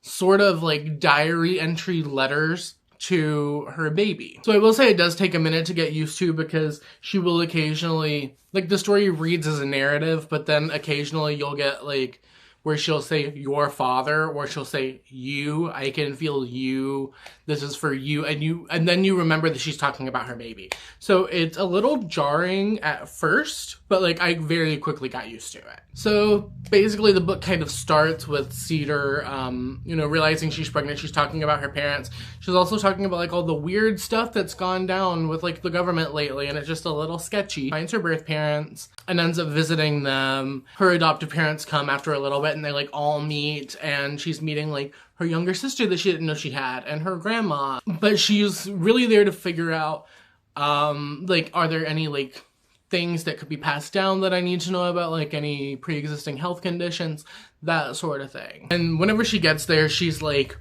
sort of like diary entry letters to her baby. So I will say it does take a minute to get used to because she will occasionally, like the story reads as a narrative, but then occasionally you'll get like where she'll say your father, or she'll say you, I can feel you, this is for you, and then you remember that she's talking about her baby. So it's a little jarring at first, but like I very quickly got used to it. So basically the book kind of starts with Cedar, realizing she's pregnant. She's talking about her parents. She's also talking about like all the weird stuff that's gone down with like the government lately, and it's just a little sketchy. Finds her birth parents and ends up visiting them. Her adoptive parents come after a little bit and they like all meet, and she's meeting like her younger sister that she didn't know she had, and her grandma. But she's really there to figure out, like, are there any, like, things that could be passed down that I need to know about, like any pre-existing health conditions, that sort of thing. And whenever she gets there, she's like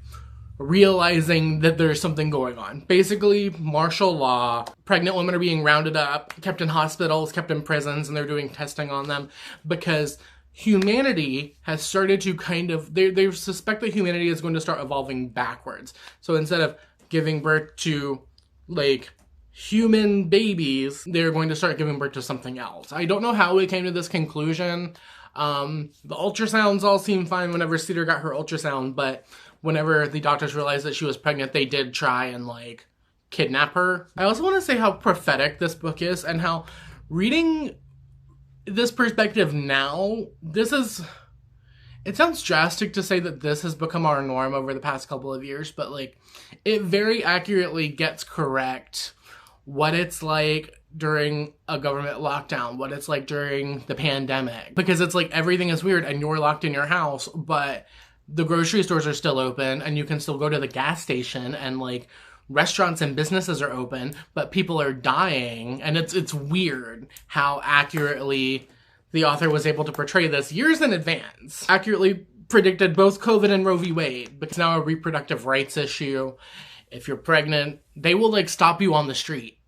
realizing that there's something going on. Basically, martial law, pregnant women are being rounded up, kept in hospitals, kept in prisons, and they're doing testing on them because humanity has started to kind of, they suspect that humanity is going to start evolving backwards. So instead of giving birth to, like, human babies, they're going to start giving birth to something else. I don't know how we came to this conclusion. The ultrasounds all seemed fine whenever Cedar got her ultrasound, but whenever the doctors realized that she was pregnant, they did try and, like, kidnap her. I also want to say how prophetic this book is, and how reading this perspective now, it sounds drastic to say that this has become our norm over the past couple of years, but, like, it very accurately gets correct what it's like during a government lockdown, what it's like during the pandemic. Because it's like everything is weird and you're locked in your house, but the grocery stores are still open and you can still go to the gas station, and, like, restaurants and businesses are open, but people are dying. And it's weird how accurately the author was able to portray this years in advance. Accurately predicted both COVID and Roe v. Wade, because now a reproductive rights issue. If you're pregnant, they will, like, stop you on the street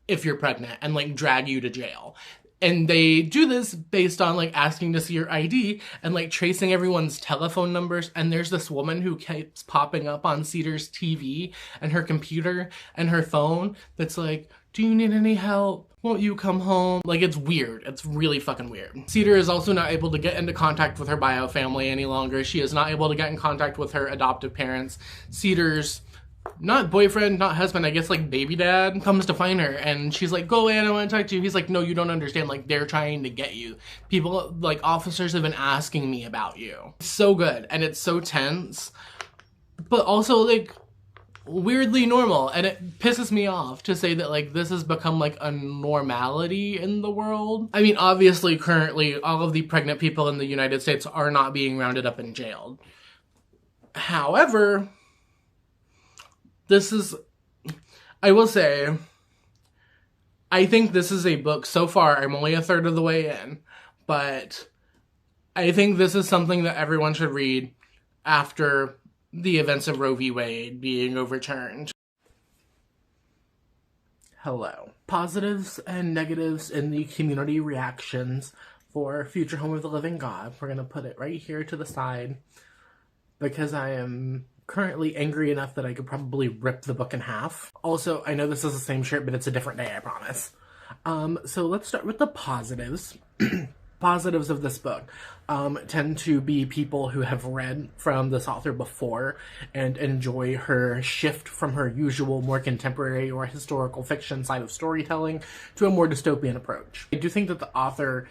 if you're pregnant and, like, drag you to jail. And they do this based on, like, asking to see your ID and, like, tracing everyone's telephone numbers. And there's this woman who keeps popping up on Cedar's TV and her computer and her phone that's like, do you need any help? Won't you come home? Like, it's weird. It's really fucking weird. Cedar is also not able to get into contact with her bio family any longer. She is not able to get in contact with her adoptive parents. Cedar's not boyfriend, not husband, I guess, like, baby dad comes to find her, and she's like, go away, I don't want to talk to you. He's like, no, you don't understand, like, they're trying to get you. People, like, officers have been asking me about you. It's so good, and it's so tense, but also, like, weirdly normal. And it pisses me off to say that, like, this has become, like, a normality in the world. I mean, obviously, currently, all of the pregnant people in the United States are not being rounded up and jailed. However, this is, I will say, I think this is a book, so far, I'm only a third of the way in, but I think this is something that everyone should read after the events of Roe v. Wade being overturned. Hello. Positives and negatives in the community reactions for Future Home of the Living God. We're going to put it right here to the side because I am currently angry enough that I could probably rip the book in half. Also, I know this is the same shirt, but it's a different day, I promise. So let's start with the positives. Positives of this book tend to be people who have read from this author before and enjoy her shift from her usual more contemporary or historical fiction side of storytelling to a more dystopian approach. I do think that the author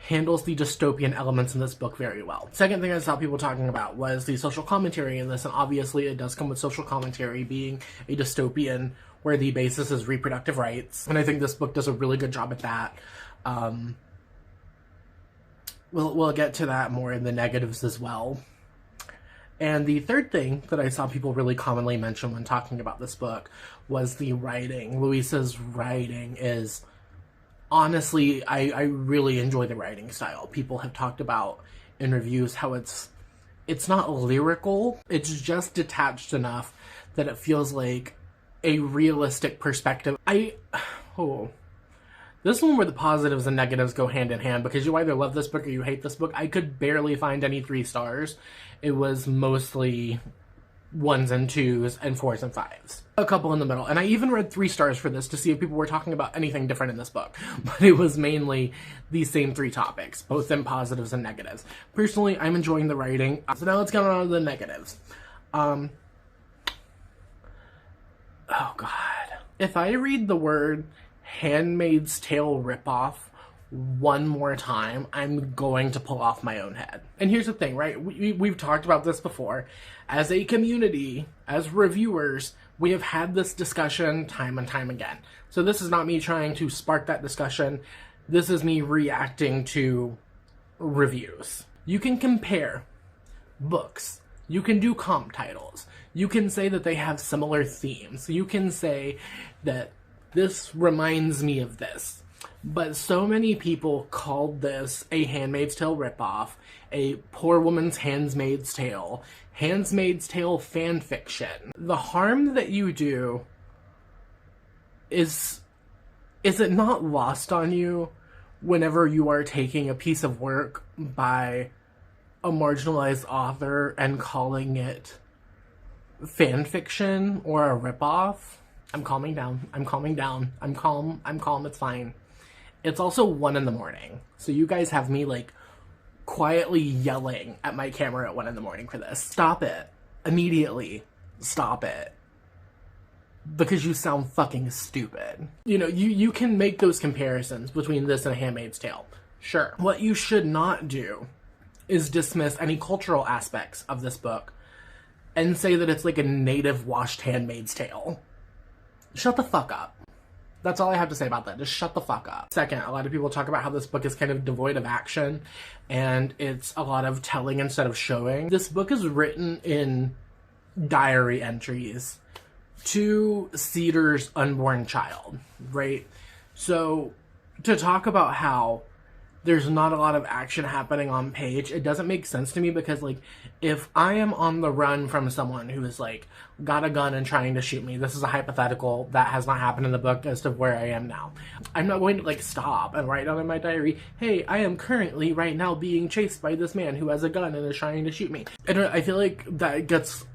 handles the dystopian elements in this book very well. Second thing I saw people talking about was the social commentary in this, and obviously it does come with social commentary being a dystopian where the basis is reproductive rights, and I think this book does a really good job at that. We'll get to that more in the negatives as well. And the third thing that I saw people really commonly mention when talking about this book was the writing. Louisa's writing is, honestly, I really enjoy the writing style. People have talked about in reviews how it's not lyrical, it's just detached enough that it feels like a realistic perspective. This one where the positives and negatives go hand in hand, because you either love this book or you hate this book. I could barely find any 3 stars. It was mostly 1s and 2s and 4s and 5s. A couple in the middle. And I even read 3 stars for this to see if people were talking about anything different in this book. But it was mainly these same 3 topics, both in positives and negatives. Personally, I'm enjoying the writing. So now let's get on to the negatives. Oh God. If I read the word Handmaid's Tale ripoff one more time, I'm going to pull off my own head. And here's the thing, right? We've talked about this before. As a community, as reviewers, we have had this discussion time and time again. So this is not me trying to spark that discussion. This is me reacting to reviews. You can compare books You can do comp titles. You can say that they have similar themes. You can say that this reminds me of this. But so many people called this a Handmaid's Tale ripoff, a Poor Woman's Handmaid's Tale, Handmaid's Tale fan fiction. The harm that you do is it not lost on you whenever you are taking a piece of work by a marginalized author and calling it fan fiction or a ripoff? I'm calming down. I'm calming down. I'm calm. I'm calm. It's fine. It's also 1 a.m, so you guys have me, like, quietly yelling at my camera at 1 a.m. for this. Stop it. Immediately. Stop it. Because you sound fucking stupid. You know, you can make those comparisons between this and A Handmaid's Tale. Sure. What you should not do is dismiss any cultural aspects of this book and say that it's like a native washed Handmaid's Tale. Shut the fuck up. That's all I have to say about that. Just shut the fuck up. Second, a lot of people talk about how this book is kind of devoid of action and it's a lot of telling instead of showing. This book is written in diary entries to Cedar's unborn child, right? So to talk about how there's not a lot of action happening on page, it doesn't make sense to me because, like, if I am on the run from someone who is, like, got a gun and trying to shoot me, this is a hypothetical that has not happened in the book as to where I am now. I'm not going to, like, stop and write down in my diary, hey, I am currently right now being chased by this man who has a gun and is trying to shoot me. I feel like that gets,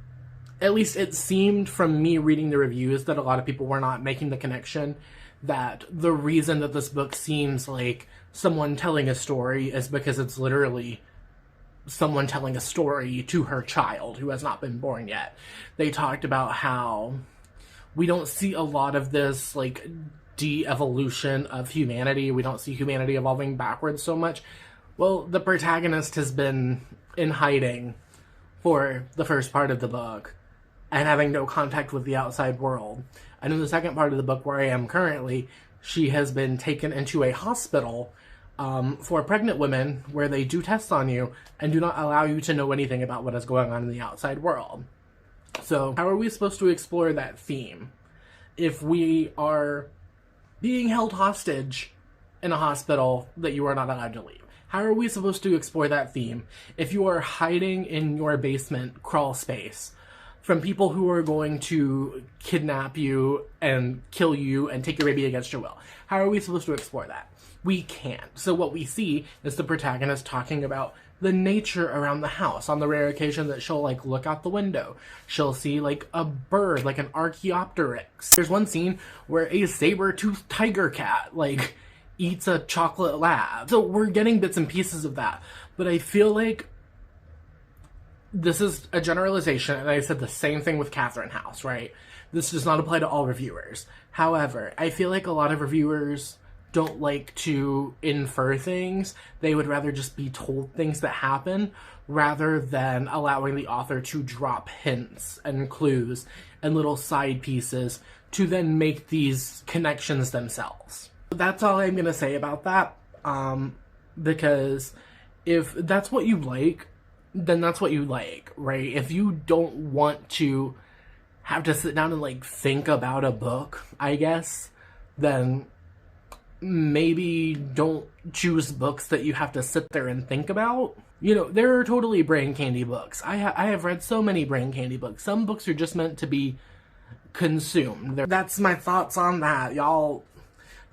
at least it seemed from me reading the reviews that a lot of people were not making the connection that the reason that this book seems like someone telling a story is because it's literally someone telling a story to her child who has not been born yet. They talked about how we don't see a lot of this, like, de-evolution of humanity. We don't see humanity evolving backwards so much. Well, the protagonist has been in hiding for the first part of the book and having no contact with the outside world. And in the second part of the book, where I am currently, she has been taken into a hospital for pregnant women where they do tests on you and do not allow you to know anything about what is going on in the outside world. So how are we supposed to explore that theme if we are being held hostage in a hospital that you are not allowed to leave? How are we supposed to explore that theme if you are hiding in your basement crawl space from people who are going to kidnap you and kill you and take your baby against your will? How are we supposed to explore that? We can't. So what we see is the protagonist talking about the nature around the house. On the rare occasion that she'll, like, look out the window, she'll see, like, a bird, like an Archaeopteryx. There's one scene where a saber-toothed tiger cat, like, eats a chocolate lab. So we're getting bits and pieces of that. But I feel like this is a generalization, and I said the same thing with Catherine House, right? This does not apply to all reviewers. However, I feel like a lot of reviewers don't like to infer things. They would rather just be told things that happen rather than allowing the author to drop hints and clues and little side pieces to then make these connections themselves. That's all I'm going to say about that, because if that's what you like, then that's what you like, right? If you don't want to have to sit down and, like, think about a book, I guess, then maybe don't choose books that you have to sit there and think about. You know, there are totally brain candy books. I have read so many brain candy books. Some books are just meant to be consumed. That's my thoughts on that. Y'all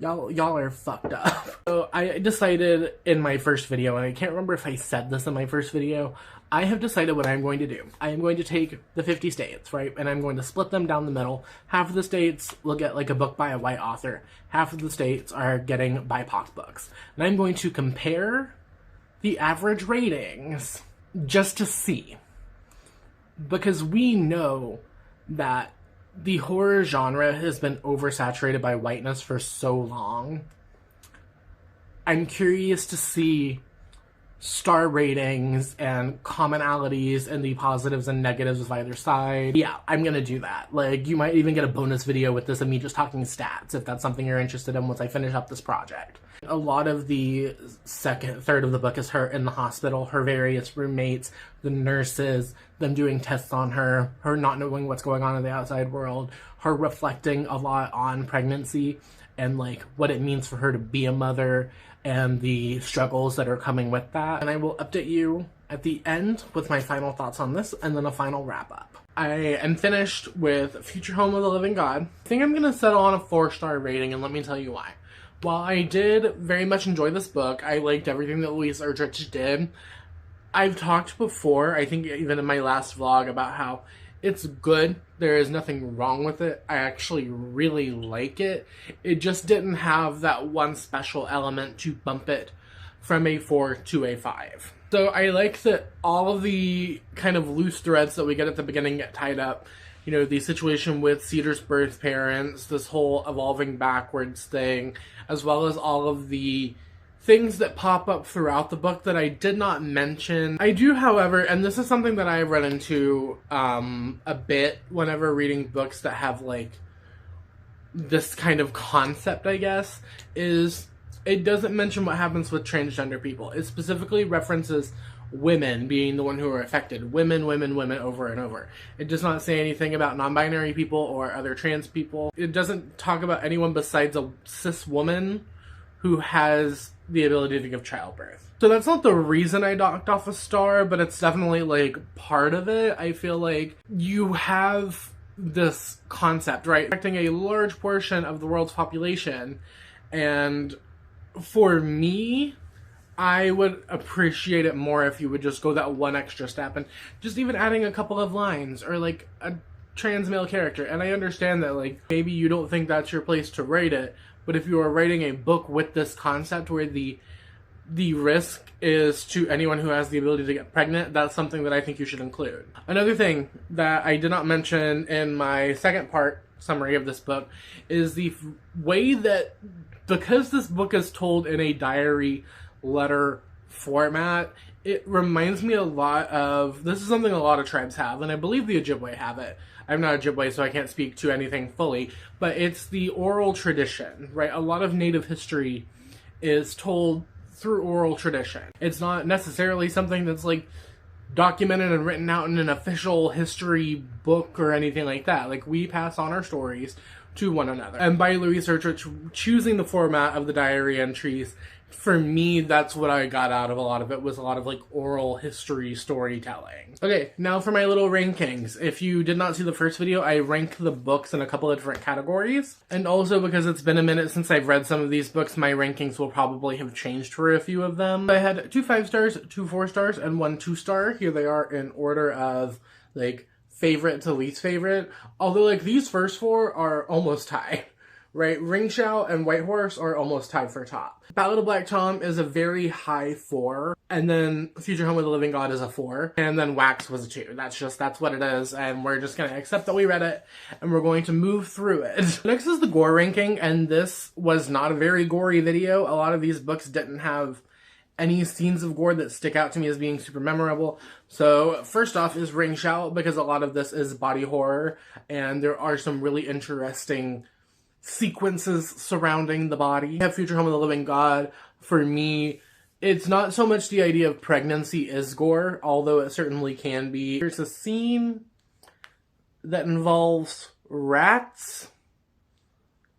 are fucked up. So I decided in my first video, and I can't remember if I said this in my first video, I have decided what I'm going to do. I am going to take the 50 states, right? And I'm going to split them down the middle. Half of the states will get, like, a book by a white author. Half of the states are getting BIPOC books. And I'm going to compare the average ratings just to see. Because we know that the horror genre has been oversaturated by whiteness for so long. I'm curious to see star ratings and commonalities and the positives and negatives of either side, yeah, I'm gonna do that. Like, you might even get a bonus video with this of me just talking stats if that's something you're interested in once I finish up this project. A lot of the second third of the book is her in the hospital, her various roommates, the nurses, them doing tests on her not knowing what's going on in the outside world, her reflecting a lot on pregnancy and like what it means for her to be a mother and the struggles that are coming with that. And I will update you at the end with my final thoughts on this and then a final wrap up. I am finished with Future Home of the Living God. I think I'm gonna settle on a 4-star rating, and let me tell you why. While I did very much enjoy this book, I liked everything that Louise Erdrich did. I've talked before, I think even in my last vlog, about how it's good. There is nothing wrong with it. I actually really like it. It just didn't have that one special element to bump it from a 4 to a 5. So I like that all of the kind of loose threads that we get at the beginning get tied up. You know, the situation with Cedar's birth parents, this whole evolving backwards thing, as well as all of the things that pop up throughout the book that I did not mention. I do, however, and this is something that I've run into a bit whenever reading books that have, like, this kind of concept, I guess, is it doesn't mention what happens with transgender people. It specifically references women being the one who are affected. Women, women, women, over and over. It does not say anything about non-binary people or other trans people. It doesn't talk about anyone besides a cis woman who has the ability to give childbirth. So that's not the reason I docked off a star, but it's definitely, like, part of it. I feel like you have this concept, right, affecting a large portion of the world's population, and for me, I would appreciate it more if you would just go that one extra step and just even adding a couple of lines or like a trans male character. And I understand that, like, maybe you don't think that's your place to write it, but if you are writing a book with this concept where the risk is to anyone who has the ability to get pregnant, that's something that I think you should include. Another thing that I did not mention in my second part summary of this book is the way that, because this book is told in a diary letter format, it reminds me a lot of, this is something a lot of tribes have, and I believe the Ojibwe have it. I'm not Ojibwe, so I can't speak to anything fully, but it's the oral tradition, right? A lot of Native history is told through oral tradition. It's not necessarily something that's like documented and written out in an official history book or anything like that. Like, we pass on our stories to one another. And by Louise Erdrich choosing the format of the diary entries, for me, that's what I got out of a lot of it, was a lot of, like, oral history storytelling. Okay, now for my little rankings. If you did not see the first video, I rank the books in a couple of different categories. And also, because it's been a minute since I've read some of these books, my rankings will probably have changed for a few of them. I had 2 5-stars, 2 4-stars, and 1 2-star. Here they are in order of, like, favorite to least favorite. Although, like, these first 4 are almost tied. Right, Ring Shout and White Horse are almost tied for top. Ballad of Black Tom is a very high 4, and then Future Home of the Living God is a 4, and then Wax was a 2. That's what it is, and we're just gonna accept that we read it, and we're going to move through it. Next is the gore ranking, and this was not a very gory video. A lot of these books didn't have any scenes of gore that stick out to me as being super memorable. So first off is Ring Shout, because a lot of this is body horror, and there are some really interesting sequences surrounding the body. We have Future Home of the Living God. For me, it's not so much the idea of pregnancy is gore, although it certainly can be. There's a scene that involves rats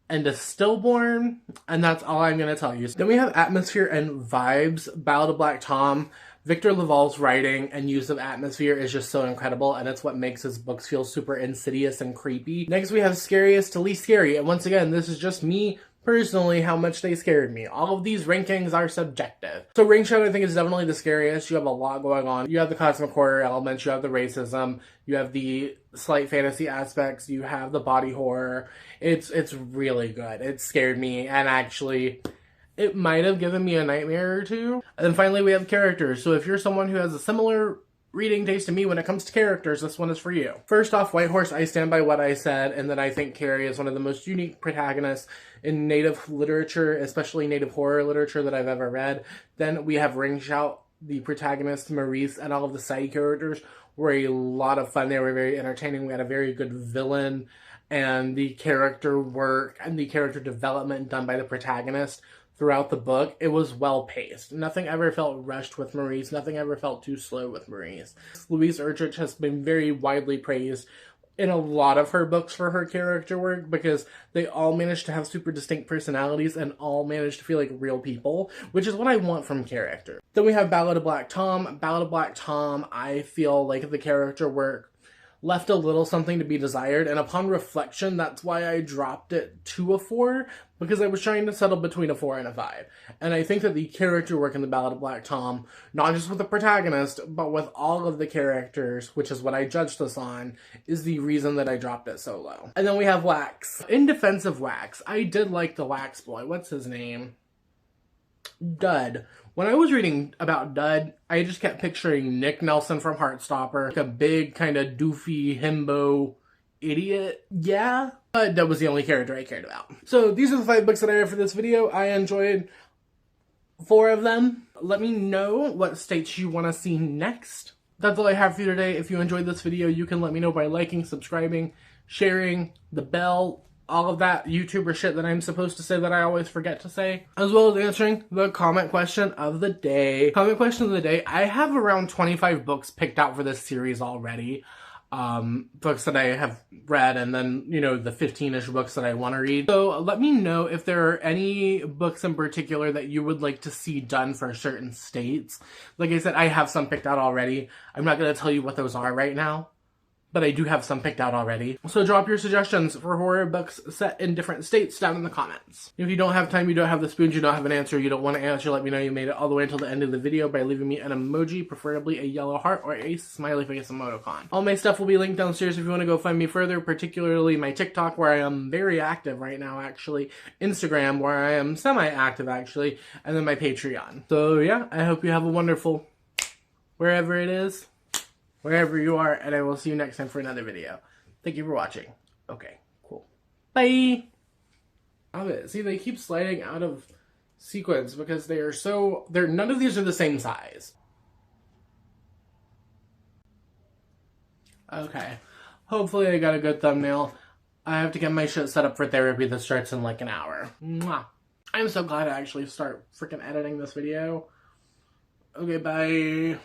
and a stillborn, and that's all I'm going to tell you. Then we have Atmosphere and Vibes, Ballad of Black Tom. Victor Laval's writing and use of atmosphere is just so incredible, and it's what makes his books feel super insidious and creepy. Next we have Scariest to Least Scary, and once again, this is just me personally, how much they scared me. All of these rankings are subjective. So Ring Shout, I think, is definitely the scariest. You have a lot going on. You have the cosmic horror elements, you have the racism, you have the slight fantasy aspects, you have the body horror. It's really good. It scared me, and actually, it might have given me a nightmare or two. And then finally we have characters. So if you're someone who has a similar reading taste to me when it comes to characters, this one is for you. First off, White Horse, I stand by what I said, and that I think Carrie is one of the most unique protagonists in Native literature, especially Native horror literature, that I've ever read. Then we have Ring Shout. the protagonist, Maurice, and all of the side characters were a lot of fun. They were very entertaining. We had a very good villain, and the character work and the character development done by the protagonist throughout the book, it was well paced. Nothing ever felt rushed with Maurice. Nothing ever felt too slow with Maurice. Louise Erdrich has been very widely praised in a lot of her books for her character work because they all managed to have super distinct personalities and all managed to feel like real people, which is what I want from character. Then we have Ballad of Black Tom. Ballad of Black Tom, I feel like the character work left a little something to be desired, and upon reflection, that's why I dropped it to a 4, because I was trying to settle between a 4 and a 5. And I think that the character work in the Ballad of Black Tom, not just with the protagonist, but with all of the characters, which is what I judged this on, is the reason that I dropped it so low. And then we have Wax. In defense of Wax, I did like the Wax boy. What's his name? Dud. When I was reading about Dud, I just kept picturing Nick Nelson from Heartstopper, like a big kind of doofy himbo idiot. Yeah, but Dud was the only character I cared about. So these are the 5 books that I read for this video. I enjoyed 4 of them. Let me know what states you want to see next. That's all I have for you today. If you enjoyed this video, you can let me know by liking, subscribing, sharing, the bell, all of that YouTuber shit that I'm supposed to say that I always forget to say, as well as answering the comment question of the day. Comment question of the day, I have around 25 books picked out for this series already. Books that I have read, and then, you know, the 15-ish books that I want to read. So let me know if there are any books in particular that you would like to see done for certain states. Like I said, I have some picked out already. I'm not going to tell you what those are right now, but I do have some picked out already. So drop your suggestions for horror books set in different states down in the comments. If you don't have time, you don't have the spoons, you don't have an answer, you don't want to answer, let me know you made it all the way until the end of the video by leaving me an emoji, preferably a yellow heart or a smiley face emoticon. All my stuff will be linked downstairs if you want to go find me further, particularly my TikTok, where I am very active right now, actually, Instagram, where I am semi-active, actually, and then my Patreon. So yeah, I hope you have a wonderful wherever it is, wherever you are, and I will see you next time for another video. Thank you for watching. Okay, cool. Bye! Love it. See, they keep sliding out of sequence because they are so... none of these are the same size. Okay. Hopefully I got a good thumbnail. I have to get my shit set up for therapy that starts in like an hour. Mwah. I'm so glad I actually start freaking editing this video. Okay, bye.